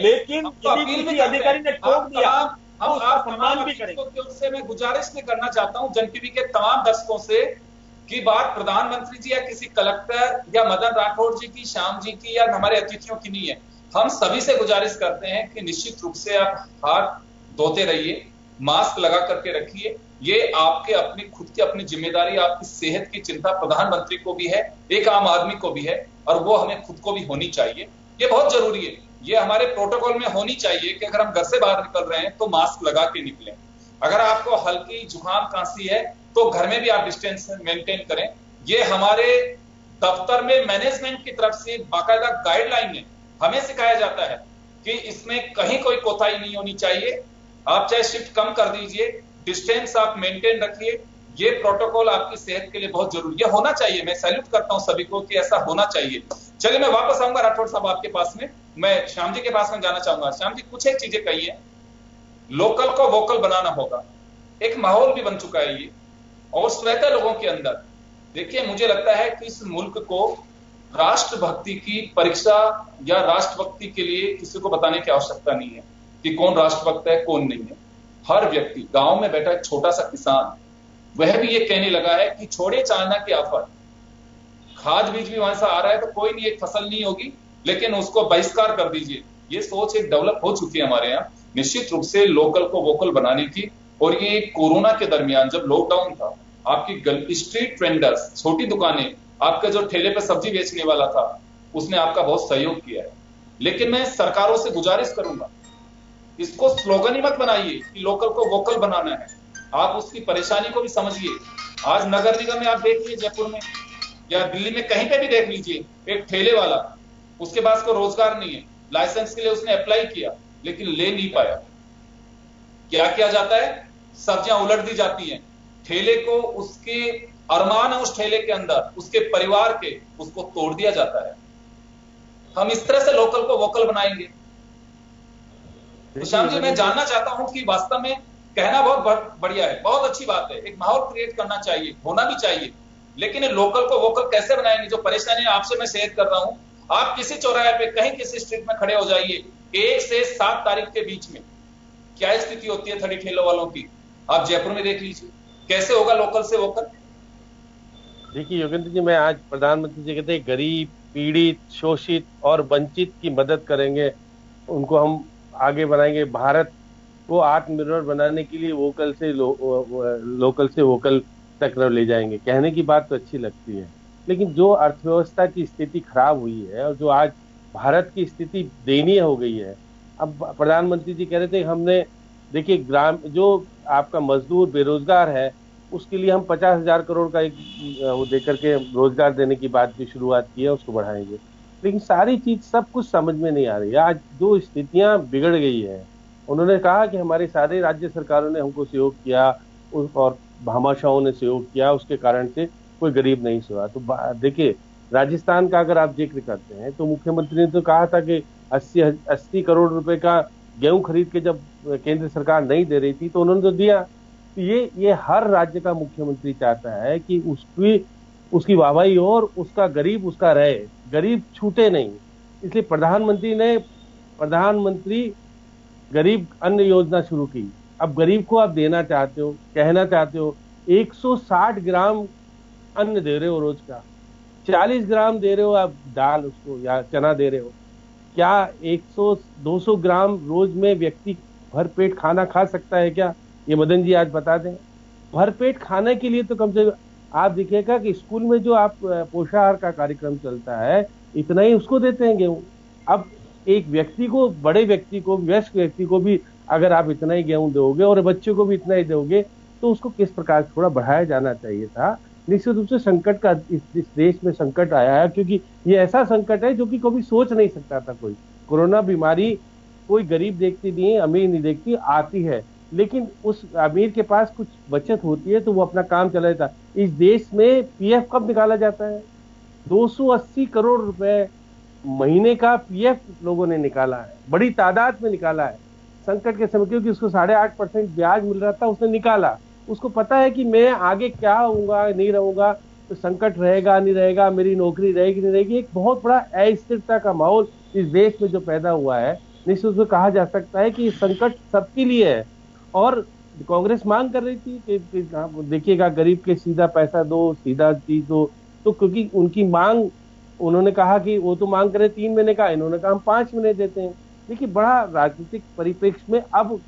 लेकिन यदि किसी अधिकारी ने टोक दिया तो उसका सम्मान भी करेंगे। मैं गुजारिश नहीं करना चाहता हूं जन टीवी के तमाम दर्शकों से कि बात प्रधानमंत्री जी या किसी कलेक्टर या मदन राठौड़ जी की, श्याम जी की या हमारे अतिथियों की नहीं है। हम सभी से गुजारिश करते हैं कि निश्चित रूप से आप हाथ धोते रहिए, मास्क लगा करके रखिए। ये आपके अपनी खुद की अपनी जिम्मेदारी, आपकी सेहत की चिंता प्रधानमंत्री को भी है, एक आम आदमी को भी है, और वो हमें खुद को भी होनी चाहिए। ये बहुत जरूरी है, ये हमारे प्रोटोकॉल में होनी चाहिए कि अगर हम घर से बाहर निकल रहे हैं तो मास्क लगा के निकलें। अगर आपको हल्की जुकाम खांसी है तो घर में भी आप डिस्टेंस मेंटेन करें। ये हमारे दफ्तर में मैनेजमेंट की तरफ से बाकायदा गाइडलाइन है, हमें सिखाया जाता है कि इसमें कहीं कोई कोताही नहीं होनी चाहिए। आप चाहे शिफ्ट कम कर दीजिए, डिस्टेंस आप मेंटेन रखिए। ये प्रोटोकॉल आपकी सेहत के लिए बहुत जरूरी है, होना चाहिए। मैं सैल्यूट करता हूं सभी को कि ऐसा होना चाहिए। चलिए मैं वापस आऊंगा राठौड़ साहब आपके पास में, मैं श्याम जी के पास में जाना चाहूंगा। श्याम जी, कुछ एक चीजें कही है, लोकल को वोकल बनाना होगा, एक माहौल भी बन चुका है ये, और स्वतः लोगों के अंदर। देखिए, मुझे लगता है कि इस मुल्क को राष्ट्रभक्ति की परीक्षा या राष्ट्रभक्ति के लिए किसी को बताने की आवश्यकता नहीं है कि कौन राष्ट्रभक्त है कौन नहीं है। हर व्यक्ति, गांव में बैठा एक छोटा सा किसान, वह भी ये कहने लगा है कि छोड़े चाइना की आफत, खाद बीज भी वहां से आ रहा है तो कोई नहीं, एक फसल नहीं होगी, लेकिन उसको बहिष्कार कर दीजिए। ये सोच एक डेवलप हो चुकी है हमारे यहाँ, निश्चित रूप से लोकल को वोकल बनाने की। और ये कोरोना के दरमियान जब लॉकडाउन था, आपकी स्ट्रीट वेंडर्स, छोटी दुकानें, आपका जो ठेले पे सब्जी बेचने वाला था, उसने आपका बहुत सहयोग किया है। लेकिन मैं सरकारों से गुजारिश करूंगा, इसको स्लोगन ही मत बनाइए कि लोकल को वोकल बनाना है, आप उसकी परेशानी को भी समझिए। आज नगर निगम में आप देख लीजिए, जयपुर में या दिल्ली में कहीं पे भी देख लीजिए, एक ठेले वाला, उसके पास कोई रोजगार नहीं है, लाइसेंस के लिए उसने अप्लाई किया लेकिन ले नहीं पाया। क्या किया जाता है? सब्जियां उलट दी जाती हैं, ठेले को, उसके अरमान है उस ठेले के अंदर, उसके परिवार के, उसको तोड़ दिया जाता है। हम इस तरह से लोकल को वोकल बनाएंगे। श्याम जी, मैं जानना चाहता हूं कि वास्तव में कहना बहुत बढ़िया है, बहुत अच्छी बात है, एक माहौल क्रिएट करना चाहिए, होना भी चाहिए, लेकिन लोकल को वोकल कैसे बनाएंगे? जो परेशानी आपसे मैं शेयर कर रहा हूं, आप किसी चौराहे पे कहीं किसी स्ट्रीट में खड़े हो जाइए, 1 से 7 तारीख के बीच में क्या स्थिति होती है ठेली ठेलों वालों की, आप जयपुर में देख लीजिए, कैसे होगा लोकल से वोकल। देखिए योगेंद्र जी, मैं आज प्रधानमंत्री जी कहते हैं गरीब, पीड़ित, शोषित और वंचित की मदद करेंगे, उनको हम आगे बढ़ाएंगे। भारत को आत्मनिर्भर बनाने के लिए लोकल से वोकल तक ले जाएंगे। कहने की बात तो अच्छी लगती है, लेकिन जो अर्थव्यवस्था की स्थिति खराब हुई है और जो आज भारत की स्थिति दयनीय हो गई है, अब प्रधानमंत्री जी कह रहे थे हमने, देखिए जो आपका मजदूर बेरोजगार है उसके लिए हम 50,000 करोड़ का एक वो देकर के रोजगार देने की बात की शुरुआत की है, उसको बढ़ाएंगे। लेकिन सारी चीज सब कुछ समझ में नहीं आ रही है। आज जो स्थितियां बिगड़ गई है, उन्होंने कहा कि हमारे सारे राज्य सरकारों ने हमको सहयोग किया और भामाशाहों ने सहयोग किया, उसके कारण से कोई गरीब नहीं सोया। तो देखिए, राजस्थान का अगर आप जिक्र करते हैं तो मुख्यमंत्री ने तो कहा था कि 80 करोड़ रुपए का गेहूं खरीद के जब केंद्र सरकार नहीं दे रही थी तो उन्होंने तो दिया, ये हर राज्य का मुख्यमंत्री चाहता है कि उसकी वाहवाही हो और उसका गरीब उसका रहे, गरीब छूटे नहीं। इसलिए प्रधानमंत्री गरीब अन्न योजना शुरू की। अब गरीब को आप देना चाहते हो, कहना चाहते हो 160 ग्राम अन्न दे रहे हो रोज का, 40 ग्राम दे रहे हो आप दाल उसको या चना दे रहे हो। क्या 100-200 ग्राम रोज में व्यक्ति भर पेट खाना खा सकता है क्या? ये मदन जी आज बता दें। भर पेट खाने के लिए तो कम से कम आप देखिएगा कि स्कूल में जो आप पोषाहार का कार्यक्रम चलता है, इतना ही उसको देते हैं गेहूं। अब एक व्यक्ति को, बड़े व्यक्ति को, वयस्क व्यक्ति को भी अगर आप इतना ही गेहूं दोगे और बच्चे को भी इतना ही दोगे तो उसको किस प्रकार थोड़ा बढ़ाया जाना चाहिए था। निश्चित रूप से संकट का इस देश में संकट आया है, क्योंकि ये ऐसा संकट है जो कि कभी सोच नहीं सकता था कोई। कोरोना बीमारी कोई गरीब देखती नहीं है, अमीर नहीं देखती, आती है, लेकिन उस अमीर के पास कुछ बचत होती है तो वो अपना काम चला जाता है। इस देश में पीएफ कब निकाला जाता है? 280 करोड़ रुपए महीने का पीएफ लोगों ने निकाला है, बड़ी तादाद में निकाला है संकट के समय, क्योंकि उसको 8.5% ब्याज मिल रहा था, उसने निकाला। उसको पता है कि मैं आगे क्या होऊंगा, नहीं रहूंगा, तो संकट रहेगा नहीं रहेगा, मेरी नौकरी रहेगी नहीं रहेगी। एक बहुत बड़ा अस्थिरता का माहौल इस देश में जो पैदा हुआ है, निश्चित रूप से कहा जा सकता है कि संकट सबके लिए है। और कांग्रेस मांग कर रही थी कि देखिएगा गरीब के सीधा पैसा दो, सीधा चीज दो, तो क्योंकि उनकी मांग, उन्होंने कहा कि वो तो मांग करे 3 महीने का, इन्होंने कहा हम 5 महीने देते हैं। देखिए बड़ा राजनीतिक परिप्रेक्ष्य में अब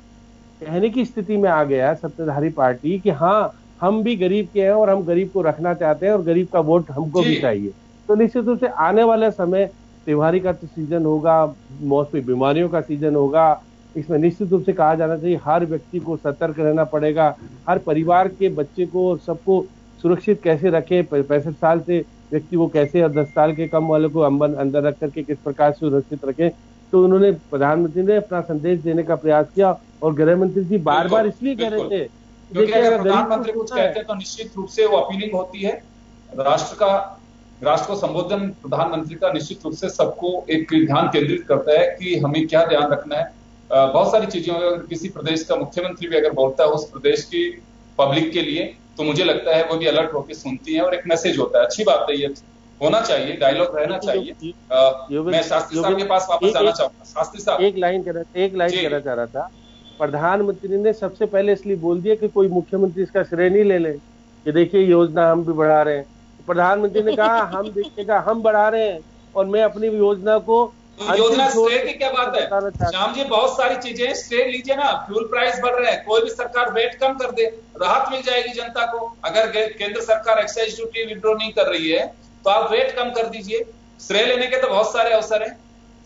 कहने की स्थिति में आ गया है सत्ताधारी पार्टी कि हाँ हम भी गरीब के हैं और हम गरीब को रखना चाहते हैं और गरीब का वोट हमको भी चाहिए। तो निश्चित रूप से आने वाले समय त्योहारी का तो सीजन होगा, मौसमी बीमारियों का सीजन होगा, इसमें निश्चित रूप से कहा जाना चाहिए हर व्यक्ति को सतर्क रहना पड़ेगा। हर परिवार के बच्चे को और सबको सुरक्षित कैसे रखें, 65 साल से व्यक्ति को कैसे और 10 साल के कम वालों को अंदर रख करके किस प्रकार से सुरक्षित रखें। तो उन्होंने, प्रधानमंत्री ने अपना संदेश देने का प्रयास किया और गृह मंत्री जी बार बार इसलिए कह रहे थे, क्योंकि अगर प्रधानमंत्री कुछ कहते हैं तो निश्चित रूप से वो अपीलिंग होती है। राष्ट्र को संबोधन प्रधानमंत्री का निश्चित रूप से सबको एक ध्यान केंद्रित करता है कि हमें क्या ध्यान रखना है। बहुत सारी चीजें, अगर किसी प्रदेश का मुख्यमंत्री भी अगर बोलता है उस प्रदेश की पब्लिक के लिए, तो मुझे लगता है वो भी अलर्ट होकर सुनती है और एक मैसेज होता है। अच्छी बात है, ये होना चाहिए, डायलॉग रहना चाहिए। मैं शास्त्री साहब के पास वापस जाना चाहूंगा। शास्त्री साहब एक लाइन कहना चाह रहा था। प्रधानमंत्री ने सबसे पहले इसलिए बोल दिया कि कोई मुख्यमंत्री इसका श्रेय नहीं ले ले कि देखिए योजना हम भी बढ़ा रहे हैं। प्रधानमंत्री ने कहा हम देखिएगा हम बढ़ा रहे हैं और मैं अपनी योजना को, योजना श्रेय की क्या बात है श्याम जी, बहुत सारी चीजें श्रेय लीजिए ना। फ्यूल प्राइस बढ़ रहे हैं, कोई भी सरकार वेट कम कर दे, राहत मिल जाएगी जनता को। अगर केंद्र सरकार एक्साइज ड्यूटी विड्रॉ नहीं कर रही है तो आप वेट कम कर दीजिए। श्रेय लेने के तो बहुत सारे अवसर हैं,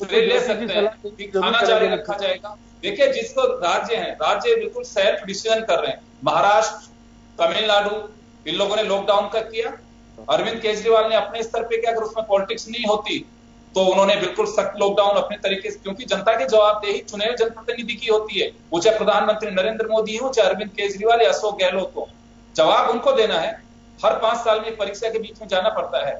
श्रेय ले सकते हैं कि खाना जारी रखा जाएगा। देखिए जिसको राज्य है, राज्य बिल्कुल सेल्फ डिसीजन कर रहे हैं। महाराष्ट्र, तमिलनाडु, इन लोगों ने लॉकडाउन का किया। अरविंद केजरीवाल ने अपने स्तर पे किया। अगर उसमें पॉलिटिक्स नहीं होती तो उन्होंने बिल्कुल सख्त लॉकडाउन अपने तरीके से, क्योंकि जनता की जवाबदेही चुने हुए जनप्रतिनिधि की होती है। वो चाहे प्रधानमंत्री नरेंद्र मोदी हो, चाहे अरविंद केजरीवाल या अशोक गहलोत हो, जवाब उनको देना है। हर 5 साल में परीक्षा के बीच में जाना पड़ता है।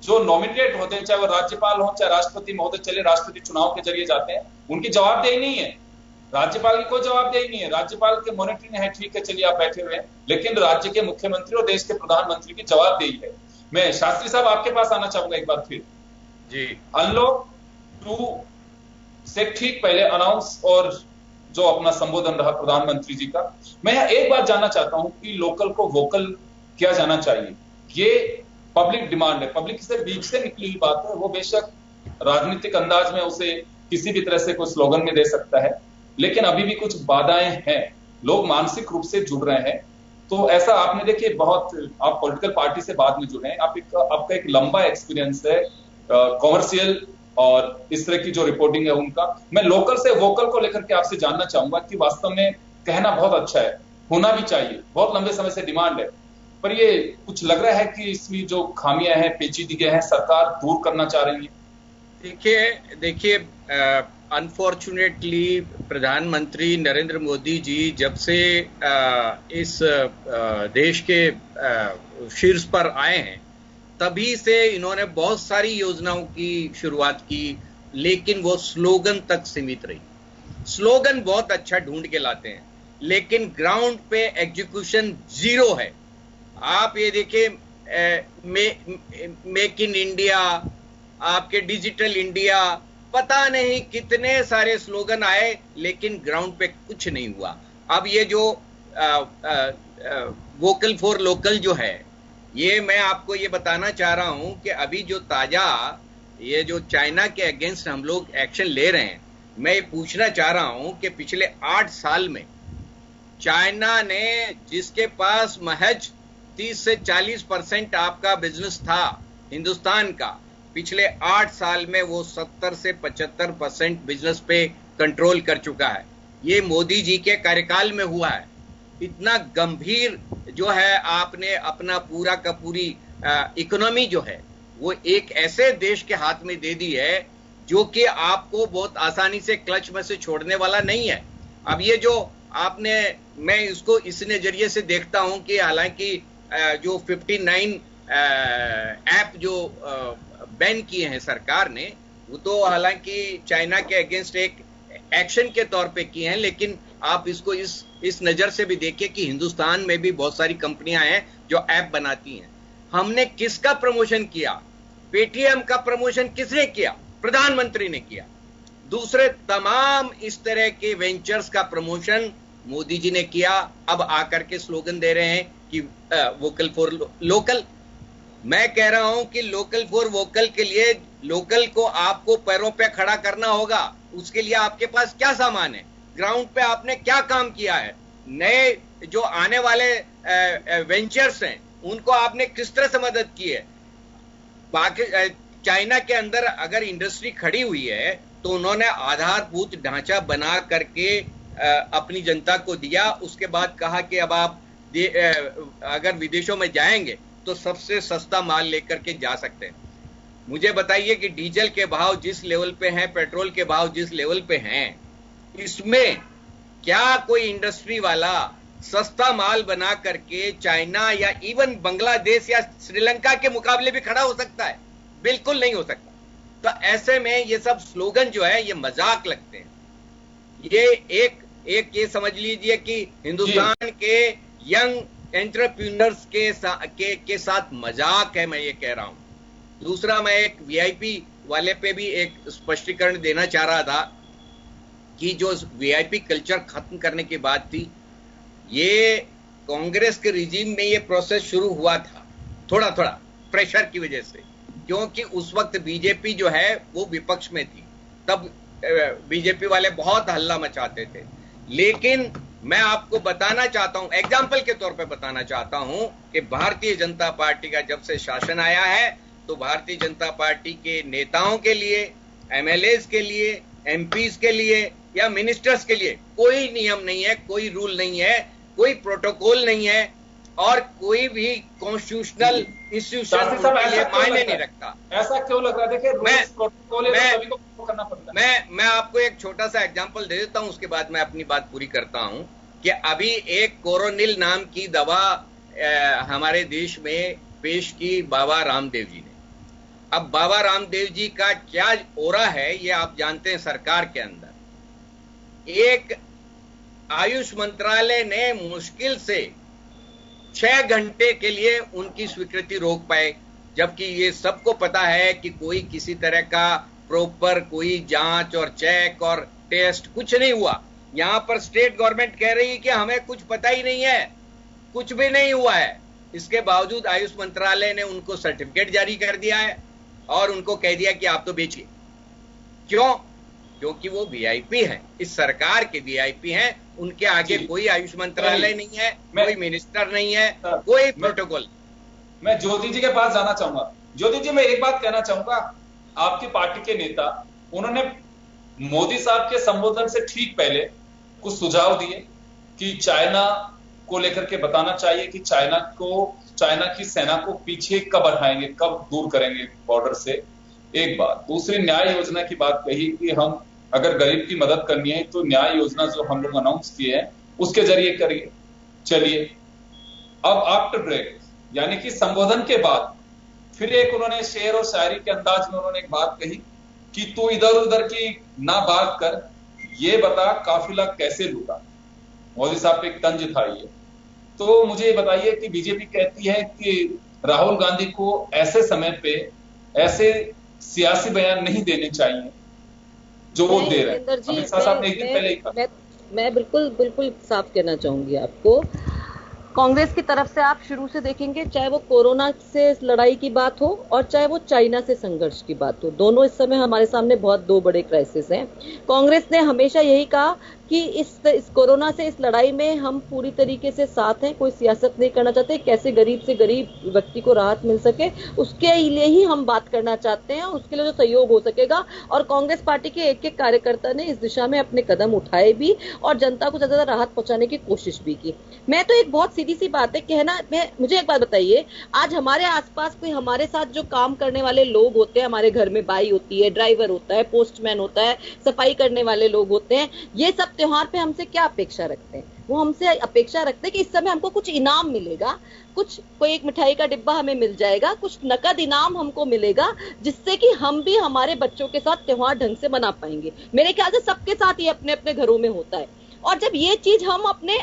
जो नॉमिनेट होते हैं, चाहे वो राज्यपाल हो चाहे राष्ट्रपति महोदय, चले राष्ट्रपति चुनाव के जरिए जाते हैं, उनकी जवाबदेही नहीं है। राज्यपाल की कोई जवाबदेही नहीं है। राज्यपाल के मॉनिटरिंग है, ठीक है, चलिए आप बैठे हुए हैं, लेकिन राज्य के मुख्यमंत्री और देश के प्रधानमंत्री की जवाबदेही है। मैं शास्त्री साहब आपके पास आना चाहूंगा एक बार फिर जी। अनलॉक 2 से ठीक पहले अनाउंस और जो अपना संबोधन रहा प्रधानमंत्री जी का, मैं एक बात जानना चाहता हूं कि लोकल को वोकल किया जाना चाहिए। ये पब्लिक डिमांड है, पब्लिक से बीच से निकली हुई बात है। वो बेशक राजनीतिक अंदाज में उसे किसी भी तरह से कोई स्लोगन में दे सकता है, लेकिन अभी भी कुछ बाधाएं हैं। लोग मानसिक रूप से जुड़ रहे हैं। तो ऐसा आपने देखिए, बहुत आप पॉलिटिकल पार्टी से बाद में जुड़े हैं, आपका एक लंबा एक्सपीरियंस है कॉमर्शियल और इस तरह की जो रिपोर्टिंग है उनका। मैं लोकल से वोकल को लेकर के आपसे जानना चाहूंगा कि वास्तव में कहना बहुत अच्छा है, होना भी चाहिए, बहुत लंबे समय से डिमांड है, पर ये कुछ लग रहा है कि इसमें जो खामियां हैं, पेचीदगियां हैं, सरकार दूर करना चाह रही है। देखिए अनफॉर्चुनेटली प्रधानमंत्री नरेंद्र मोदी जी जब से इस देश के शीर्ष पर आए हैं, तभी से इन्होंने बहुत सारी योजनाओं की शुरुआत की, लेकिन वो स्लोगन तक सीमित रही। स्लोगन बहुत अच्छा ढूंढ के लाते हैं, लेकिन ग्राउंड पे एग्जीक्यूशन जीरो है। आप ये देखिए, मेक इन इंडिया, आपके डिजिटल इंडिया, पता नहीं कितने सारे स्लोगन आए, लेकिन ग्राउंड पे कुछ नहीं हुआ। अब ये जो वोकल फॉर लोकल जो है, ये मैं आपको ये बताना चाह रहा हूं कि अभी जो ताजा ये जो चाइना के अगेंस्ट हम लोग एक्शन ले रहे हैं, मैं ये पूछना चाह रहा हूं कि पिछले 8 साल में चाइना ने, जिसके पास महज 30 से 40% आपका बिजनेस था हिंदुस्तान का, पिछले 8 साल में वो 70 से 75% बिजनेस पे कंट्रोल कर चुका है। ये मोदी जी के कार्यकाल में हुआ है। इतना गंभीर जो है, आपने अपना पूरा का पूरी इकोनॉमी जो है वो एक ऐसे देश के हाथ में दे दी है जो कि आपको बहुत आसानी से क्लच में से छोड़ने वाला नहीं है। अब ये जो आपने, मैं इसको इस नजरिए से देखता हूं कि हालांकि जो 59 ऐप जो बैन किए हैं सरकार ने, वो तो हालांकि चाइना के अगेंस्ट एक एक्शन के तौर पे किए हैं, लेकिन आप इसको इस नजर से भी देखिए कि हिंदुस्तान में भी बहुत सारी कंपनियां हैं जो ऐप बनाती हैं। हमने किसका प्रमोशन किया? पेटीएम का प्रमोशन किसने किया? प्रधानमंत्री ने किया। दूसरे तमाम इस तरह के वेंचर्स का प्रमोशन मोदी जी ने किया। अब आकर के स्लोगन दे रहे हैं कि वोकल फॉर लोकल। मैं कह रहा हूं कि लोकल फॉर वोकल के लिए लोकल को आपको पैरों पे खड़ा करना होगा। उसके लिए आपके पास क्या सामान है? ग्राउंड पे आपने क्या काम किया है? नए जो आने वाले वेंचर्स हैं उनको आपने किस तरह से मदद की है? बाकी चाइना के अंदर अगर इंडस्ट्री खड़ी हुई है तो उन्होंने आधारभूत ढांचा बना करके अपनी जनता को दिया। उसके बाद कहा कि अब आप अगर विदेशों में जाएंगे तो सबसे सस्ता माल लेकर के जा सकते हैं। मुझे बताइए कि डीजल के भाव जिस लेवल पे हैं, पेट्रोल के भाव जिस लेवल पे हैं, इसमें क्या कोई इंडस्ट्री वाला सस्ता माल बना करके चाइना या इवन बांग्लादेश या श्रीलंका के मुकाबले भी खड़ा हो सकता है? बिल्कुल नहीं हो सकता। तो ऐसे में ये सब स्लोगन जो है ये मजाक लगते हैं। ये एक ये समझ लीजिए कि हिंदुस्तान के यंग एंटरप्रेन्योर्स के साथ मजाक है, मैं ये कह रहा हूं। दूसरा, मैं एक वीआईपी वाले पे भी एक स्पष्टीकरण देना चाह रहा था कि जो वीआईपी कल्चर खत्म करने की बात थी, ये कांग्रेस के रिजीम में ये प्रोसेस शुरू हुआ था, थोड़ा थोड़ा प्रेशर की वजह से, क्योंकि उस वक्त बीजेपी जो है वो विपक्ष में थी। तब बीजेपी वाले बहुत हल्ला मचाते थे। लेकिन मैं आपको बताना चाहता हूं, एग्जाम्पल के तौर पे बताना चाहता हूं कि भारतीय जनता पार्टी का जब से शासन आया है तो भारतीय जनता पार्टी के नेताओं के लिए, एमएलएस के लिए, एमपीज के लिए या मिनिस्टर्स के लिए कोई नियम नहीं है, कोई रूल नहीं है, कोई प्रोटोकॉल नहीं है और कोई भी कॉन्स्टिट्यूशनल इंस्टीट्यूशन के लिए मायने नहीं रखता। ऐसा क्यों लग रहा है? देखिए, रूल्स प्रोटोकॉल है तो सभी को फॉलो करना पड़ता है। मैं आपको एक छोटा सा एग्जांपल दे देता हूं, उसके बाद मैं अपनी बात पूरी करता हूं कि अभी एक कोरोनिल नाम की दवा हमारे देश में पेश की बाबा रामदेव जी ने। अब बाबा रामदेव जी का क्या ओरा है ये आप जानते हैं सरकार के अंदर। एक आयुष मंत्रालय ने मुश्किल से 6 घंटे के लिए उनकी स्वीकृति रोक पाए, जबकि ये सबको पता है कि कोई किसी तरह का प्रॉपर कोई जांच और चेक और टेस्ट कुछ नहीं हुआ। यहां पर स्टेट गवर्नमेंट कह रही है कि हमें कुछ पता ही नहीं है, कुछ भी नहीं हुआ है। इसके बावजूद आयुष मंत्रालय ने उनको सर्टिफिकेट जारी कर दिया है और उनको कह दिया कि आप तो बेचिए। क्यों? क्योंकि वो वीआईपी हैं, इस सरकार के वीआईपी हैं। उनके आगे कोई आयुष मंत्रालय नहीं है, कोई मिनिस्टर नहीं है, कोई प्रोटोकॉल। मैं ज्योति जी के पास जाना चाहूंगा। ज्योति जी, मैं एक बात कहना चाहूंगा, आपकी पार्टी के नेता उन्होंने मोदी साहब के संबोधन से ठीक पहले कुछ सुझाव दिए कि चाइना को लेकर के बताना चाहिए कि चाइना की सेना को पीछे कब हटाएंगे, कब दूर करेंगे बॉर्डर से। एक बात। दूसरी, न्याय योजना की बात कही कि हम अगर गरीब की मदद करनी है तो न्याय योजना जो हम लोग अनाउंस किए हैं उसके जरिए करिए। चलिए, अब आफ्टर ब्रेक यानी कि संबोधन के बाद फिर एक उन्होंने शेर और शायरी के अंदाज में उन्होंने एक बात कही कि तू इधर उधर की ना बात कर, ये बता काफिला कैसे लूटा। मोदी साहब पे एक तंज था ये। तो मुझे बताइए कि बीजेपी कहती है कि राहुल गांधी को ऐसे समय पे ऐसे सियासी बयान नहीं देने चाहिए जो वो दे रहे हैं। अमित शाह साहब ने एक दिन पहले ही कहा। मैं बिल्कुल साफ कहना चाहूंगी आपको, कांग्रेस की तरफ से आप शुरू से देखेंगे, चाहे वो कोरोना से लड़ाई की बात हो और चाहे वो चाइना से संघर्ष की बात हो, दोनों इस समय हमारे सामने बहुत दो बड़े क्राइसिस हैं। कांग्रेस ने हमेशा यही कहा कि इस कोरोना से इस लड़ाई में हम पूरी तरीके से साथ हैं, कोई सियासत नहीं करना चाहते, कैसे गरीब से गरीब व्यक्ति को राहत मिल सके उसके लिए ही हम बात करना चाहते हैं, उसके लिए जो सहयोग हो सकेगा। और कांग्रेस पार्टी के एक एक कार्यकर्ता ने इस दिशा में अपने कदम उठाए भी और जनता को ज्यादा राहत पहुंचाने की कोशिश भी की। मैं तो एक बहुत सीधी सी बात है कहना, मुझे एक बात बताइए, आज हमारे आसपास कोई हमारे साथ जो काम करने वाले लोग होते हैं, हमारे घर में बाई होती है, ड्राइवर होता है, पोस्टमैन होता है, सफाई करने वाले लोग होते हैं, ये सब त्योहार पे हमसे क्या अपेक्षा रखते हैं? वो हमसे अपेक्षा रखते हैं कि इस समय हमको कुछ इनाम मिलेगा, कोई एक मिठाई का डिब्बा हमें मिल जाएगा, कुछ नकद इनाम हमको मिलेगा, जिससे कि हम भी हमारे बच्चों के साथ त्योहार ढंग से मना पाएंगे। मेरे ख्याल से सबके साथ ये अपने अपने घरों में होता है। और जब ये चीज हम अपने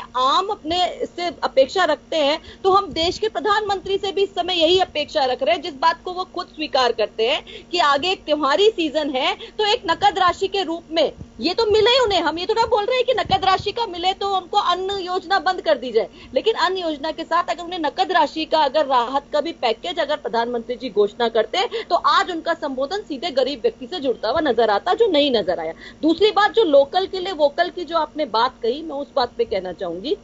से अपेक्षा रखते हैं, तो हम देश के प्रधानमंत्री से भी इस समय यही अपेक्षा रख रहे हैं, जिस बात को वो खुद स्वीकार करते हैं कि आगे एक त्योहारी सीजन है, तो एक नकद राशि के रूप में ये तो मिले उन्हें। हम ये तो ना बोल रहे हैं कि नकद राशि का मिले तो उनको अन्न योजना बंद कर दी जाए, लेकिन अन्न योजना के साथ अगर उन्हें नकद राशि का अगर राहत का भी पैकेज अगर प्रधानमंत्री जी घोषणा करते तो आज उनका संबोधन सीधे गरीब व्यक्ति से जुड़ता हुआ नजर आता, जो नहीं नजर आया। दूसरी बात, जो लोकल के लिए वोकल की जो आपने बात कही, मैं उस बात पे कहना चाहूंगी,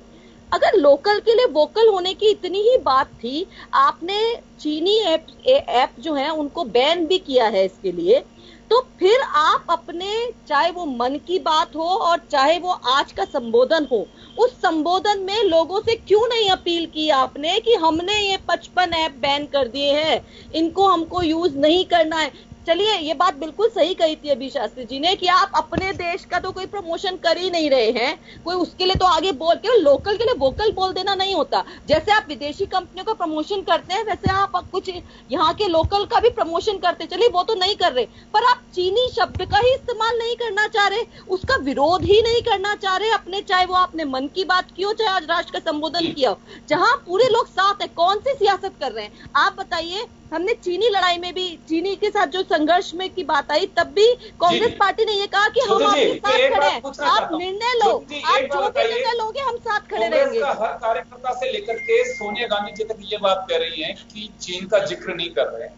अगर लोकल के लिए वोकल होने की इतनी ही बात थी, आपने चीनी ऐप जो है उनको बैन भी किया है इसके लिए, तो फिर आप अपने, चाहे वो मन की बात हो और चाहे वो आज का संबोधन हो, उस संबोधन में लोगों से क्यों नहीं अपील की आपने कि हमने ये 55 ऐप बैन कर दिए हैं, इनको हमको यूज नहीं करना है। चलिए, ये बात बिल्कुल सही कही थी अभी शास्त्री जी ने कि आप अपने देश का तो कोई प्रमोशन कर ही नहीं रहे हैं, कोई उसके लिए तो आगे बोल के लोकल के लिए वोकल बोल देना नहीं होता। जैसे आप विदेशी कंपनियों का प्रमोशन करते हैं, वैसे आप कुछ यहाँ के लोकल का भी प्रमोशन करते। चलिए, वो तो नहीं कर रहे, पर आप चीनी शब्द का ही इस्तेमाल नहीं करना चाह रहे, उसका विरोध ही नहीं करना चाह रहे अपने, चाहे वो आपने मन की बात की हो, चाहे आज राष्ट्र का संबोधन किया हो, जहां पूरे लोग साथ है। कौन सी सियासत कर रहे हैं आप बताइए? हमने चीनी लड़ाई में भी, चीनी के साथ जो संघर्ष में की बात आई, तब भी कांग्रेस पार्टी ने ये कहा कि हम आपके साथ खड़े हैं, आप निर्णय लो, आप जो भी निर्णय लोगे हम साथ खड़े रहेंगे। हर कार्यकर्ता से लेकर के सोनिया गांधी जी तक ये बात कह रही हैं कि चीन का जिक्र नहीं कर रहे हैं,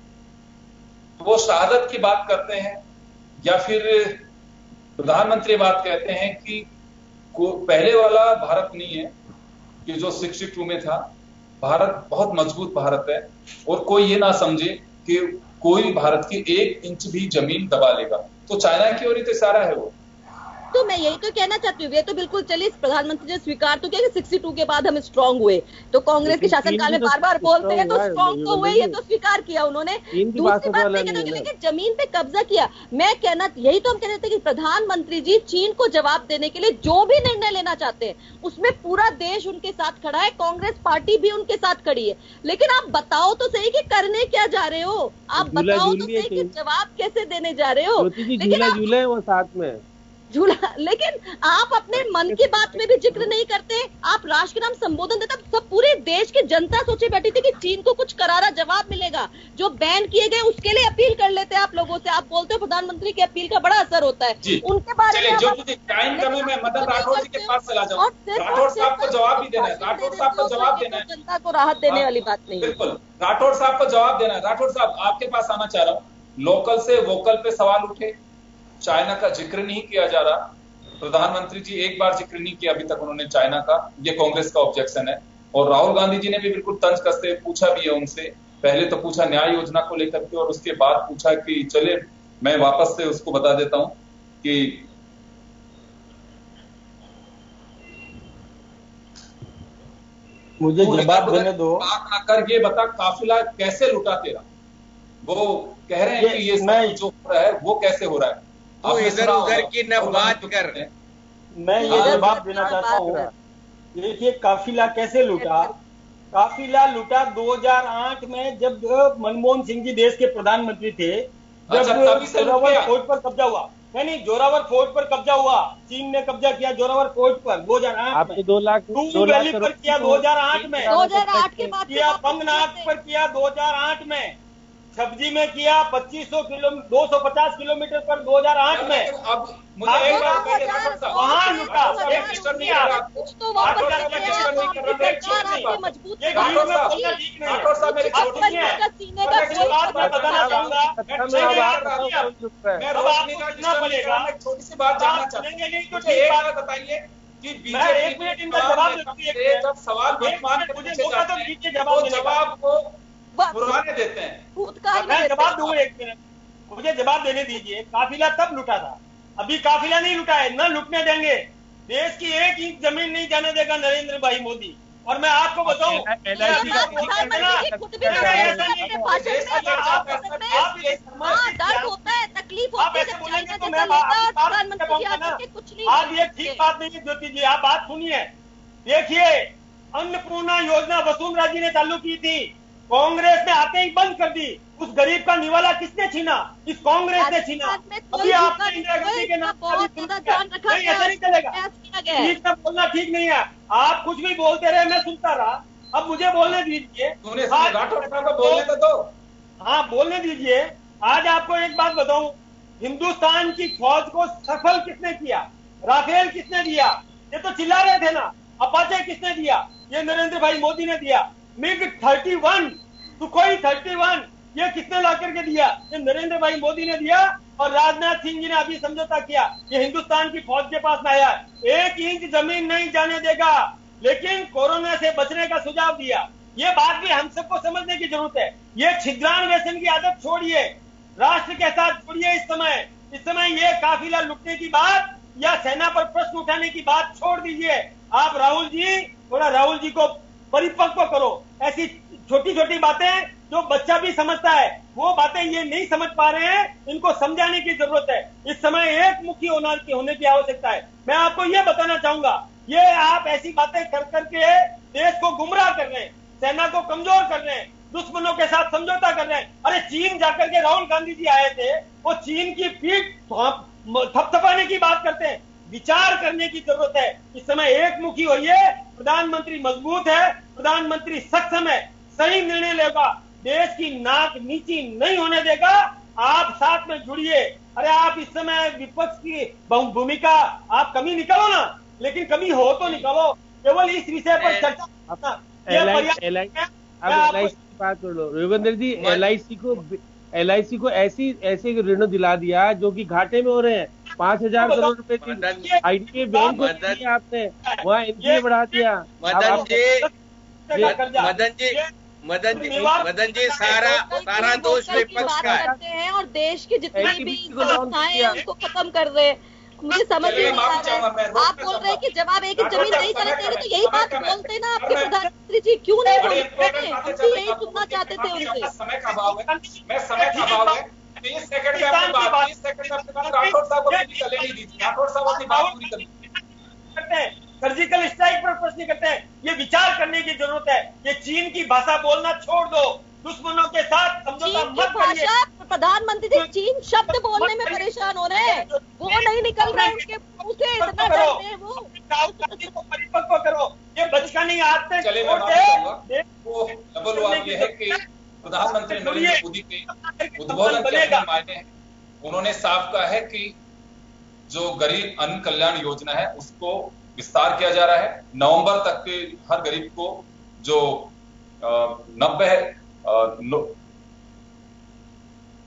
वो शहादत की बात करते हैं, या फिर प्रधानमंत्री बात कहते हैं कि पहले वाला भारत नहीं है कि जो 62 में था। भारत बहुत मजबूत भारत है, और कोई ये ना समझे कि कोई भारत की 1 इंच भी जमीन दबा लेगा, तो चाइना की ओर ही तो इशारा है वो। तो मैं यही तो कहना चाहती हूँ, ये तो बिल्कुल, चलिए प्रधानमंत्री ने स्वीकार तो किया कि 62 के बाद हम स्ट्रांग हुए, तो कांग्रेस के शासनकाल में बार बार बोलते हैं तो स्ट्रांग तो हुए, ये तो स्वीकार किया उन्होंने। दूसरी बात लेकिन जमीन पे कब्जा किया। मैं कहना, यही तो हम कह रहे थे कि प्रधानमंत्री जी चीन को जवाब देने के लिए जो भी निर्णय लेना चाहते हैं उसमें पूरा देश उनके साथ खड़ा है, कांग्रेस पार्टी भी उनके साथ खड़ी है, लेकिन आप बताओ तो सही कि करने क्या जा रहे हो, आप बताओ तो सही कि जवाब कैसे देने जा रहे हो। लेकिन वो साथ में झूला, लेकिन आप अपने मन की बात में भी जिक्र नहीं करते। आप राष्ट्र के नाम संबोधन देते, सब पूरे देश की जनता सोचे बैठी थी कि चीन को कुछ करारा जवाब मिलेगा, जो बैन किए गए उसके लिए अपील कर लेते हैं आप लोगों से। आप बोलते हो प्रधानमंत्री की अपील का बड़ा असर होता है उनके बारे में। टाइम कमी में मदन राठौड़ जी के पास चला जाऊं, राठौड़ साहब को जवाब भी देना है, राठौड़ साहब को जवाब देना है, जनता को राहत देने वाली बात नहीं। बिल्कुल, राठौड़ साहब को जवाब देना है। राठौड़ साहब, आपके पास आना चाह रहा हूं। लोकल से वोकल पे सवाल उठे, चाइना का जिक्र नहीं किया जा रहा, प्रधानमंत्री जी एक बार जिक्र नहीं किया अभी तक उन्होंने चाइना का, ये कांग्रेस का ऑब्जेक्शन है। और राहुल गांधी जी ने भी बिल्कुल तंज कसते हुए पूछा भी है उनसे, पहले तो पूछा न्याय योजना को लेकर के, और उसके बाद पूछा कि चले मैं वापस से उसको बता देता हूं कि मुझे जवाब देने दो, बात ना कर, ये बता काफिला कैसे लुटा तेरा। वो कह रहे हैं कि ये जो हो रहा है वो कैसे हो रहा है, तो इधर उधर की न बात कर। मैं ये जवाब देना चाहता हूँ। देखिए, काफिला कैसे लूटा? काफिला लूटा 2008 में, जब मनमोहन सिंह जी देश के प्रधानमंत्री थे, जब वेरावल फोर्ट पर कब्जा हुआ। नहीं, जोरावर फोर्ट पर कब्जा हुआ, चीन ने कब्जा किया जोरावर फोर्ट पर 2008 आपको 2 लाख पर किया 2008 में, 2008 के बाद किया पंगनाग पर किया 2008 में, सब्जी में किया 250 किलोमीटर पर 2008 में। अब मुझे एक बात कहिए, राठौर साहब, वहां लुटा, एक डिस्टर्ब नहीं कर रहा आपको, तो वापस राठौर साहब मैं डिस्टर्ब नहीं कर रहा, एक छोटी सी बात, मजबूत राठौर साहब मेरी छोटी सी बात मैं बताना चाहूंगा, मैं रोशनी का डिस्टर्ब नहीं कर रहा, मैं छोटी सी बात जानना चाहता हूँ, मुझे एक बात बताइए कि बीजेपी जब सवाल वर्तमान के पूछे जाते हैं तो जवाब को पुराने देते हैं। मैं जवाब दूंगा, 1 मिनट मुझे जवाब देने दीजिए। काफिला तब लुटा था, अभी काफिला नहीं लुटा है, न लुटने देंगे। देश की 1 इंच जमीन नहीं जाने देगा नरेंद्र भाई मोदी। और मैं आपको बताऊं, आप ऐसे बोलेंगे तो मैं आप ये ठीक बात नहीं है ज्योति जी, आप बात सुनिए। देखिए, अन्नपूर्णा योजना वसुंधरा जी ने चालू की थी, कांग्रेस ने आते ही बंद कर दी। उस गरीब का निवाला किसने छीना? इस कांग्रेस ने छीना। अभी आपने इंदिरा गांधी के नाम नहीं, ऐसा नहीं चलेगा। ठीक से बोलना ठीक नहीं है, आप कुछ भी बोलते रहे, मैं सुनता रहा। अब मुझे बोलने दीजिए, राठौर साहब को बोलने तो दो। हाँ, बोलने दीजिए। आज आपको एक बात बताऊं, हिंदुस्तान की फौज को सफल किसने किया? राफेल किसने दिया? ये तो चिल्ला रहे थे ना। अपाचे किसने दिया? ये नरेंद्र भाई मोदी ने दिया। मिग 31, सुखोई 31, ये किसने ला करके दिया? ये नरेंद्र भाई मोदी ने दिया। और राजनाथ सिंह जी ने अभी समझौता किया, ये हिंदुस्तान की फौज के पास में आया। 1 इंच जमीन नहीं जाने देगा, लेकिन कोरोना से बचने का सुझाव दिया। ये बात भी हम सबको समझने की जरूरत है। ये छिद्रान्वेषण की आदत छोड़िए, राष्ट्र के साथ जुड़िए। इस समय ये काफिला लुटने की बात या सेना पर प्रश्न उठाने की बात छोड़ दीजिए। आप राहुल जी को परिपक्व करो। ऐसी छोटी छोटी बातें जो बच्चा भी समझता है, वो बातें ये नहीं समझ पा रहे हैं, इनको समझाने की जरूरत है। इस समय एक मुखी होने की आवश्यकता है। मैं आपको ये बताना चाहूंगा, ये आप ऐसी बातें कर करके देश को गुमराह कर रहे हैं, सेना को कमजोर कर रहे हैं, दुश्मनों के साथ समझौता कर रहे हैं। अरे चीन जाकर के राहुल गांधी जी आए थे, वो चीन की पीठ थपथपाने की बात करते हैं। विचार करने की जरूरत है। इस समय एक मुखी होइए। प्रधानमंत्री मजबूत है, प्रधानमंत्री सक्षम है, सही निर्णय लेगा, देश की नाक नीची नहीं होने देगा। आप साथ में जुड़िए। अरे आप इस समय विपक्ष की भूमिका आप कमी निकालो ना, लेकिन कमी हो तो निकालो। केवल इस विषय पर चर्चा बात कर लो। योगेंद्र जी, LIC को ऐसे ऋण दिला दिया जो कि घाटे में हो रहे हैं। 5,000 करोड़ रुपए की IDBI बैंक को दिया आपने, वहाँ NPA बढ़ा दिया। मदन जी सारा दोष विपक्ष का है और देश की जितनी भी संस्थाएं हैं उनको खत्म कर रहे। मुझे समझ नहीं आ रहा है, आप बोल रहे हैं कि जब आप 1 इंच जमीन नहीं चले देंगे तो यही बात बोलते ना आपके प्रधानमंत्री जी, क्यों नहीं बोलते? हम तो यही सुनना चाहते थे उनसे। समय का अभाव है, 30 सेकंड में अपनी बात, 30 सेकंड में अपनी बात राठौर साहब को चले नहीं दी। राठौर साहब अपनी बात पूरी करते हैं। सर्जिकल स्ट्राइक पर प्रश्न करते हैं। ये विचार करने की जरूरत है। ये चीन की भाषा बोलना छोड़ दो, दुश्मनों के साथ समझौता मत करिए। प्रधानमंत्री जी चीन शब्द बोलने में परेशान हो रहे हैं, वो नहीं निकल रहे उनके मुंह से, इतना डर रहे हैं वो। परिपक्व करो, ये बचकानी आदतें चले। मैं बात करूंगा, वो डबल हुआ ये है कि प्रधानमंत्री नरेंद्र मोदी के उद्बोधन के अपने मायने हैं। उन्होंने साफ कहा है कि जो गरीब अन्न कल्याण योजना है उसको विस्तार किया जा रहा है। नवंबर तक के हर गरीब को जो 90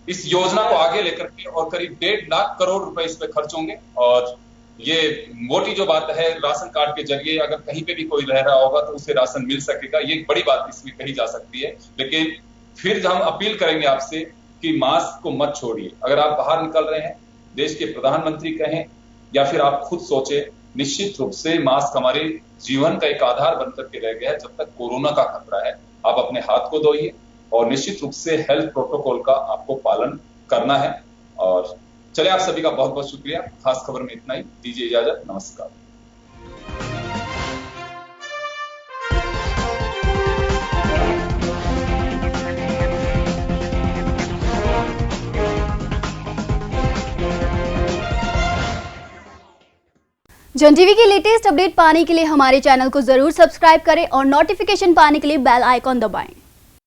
इस योजना को आगे लेकर के और करीब 1.5 लाख करोड़ रुपए इस पे खर्च होंगे। और ये मोटी जो बात है, राशन कार्ड के जरिए अगर कहीं पे भी कोई रह रहा होगा तो उसे राशन मिल सकेगा, ये एक बड़ी बात इसमें कही जा सकती है। लेकिन फिर हम अपील करेंगे आपसे कि मास्क को मत छोड़िए। अगर आप बाहर निकल रहे हैं, देश के प्रधानमंत्री कहें या फिर आप खुद सोचे, निश्चित रूप से मास्क हमारे जीवन का एक आधार बनकर के रह गया है। जब तक कोरोना का खतरा है, आप अपने हाथ को धोइए और निश्चित रूप से हेल्थ प्रोटोकॉल का आपको पालन करना है। और चलिए, आप सभी का बहुत बहुत शुक्रिया। खास खबर में इतना ही, दीजिए इजाजत, नमस्कार। जन टीवी की लेटेस्ट अपडेट पाने के लिए हमारे चैनल को जरूर सब्सक्राइब करें और नोटिफिकेशन पाने के लिए बेल आइकॉन दबाएं।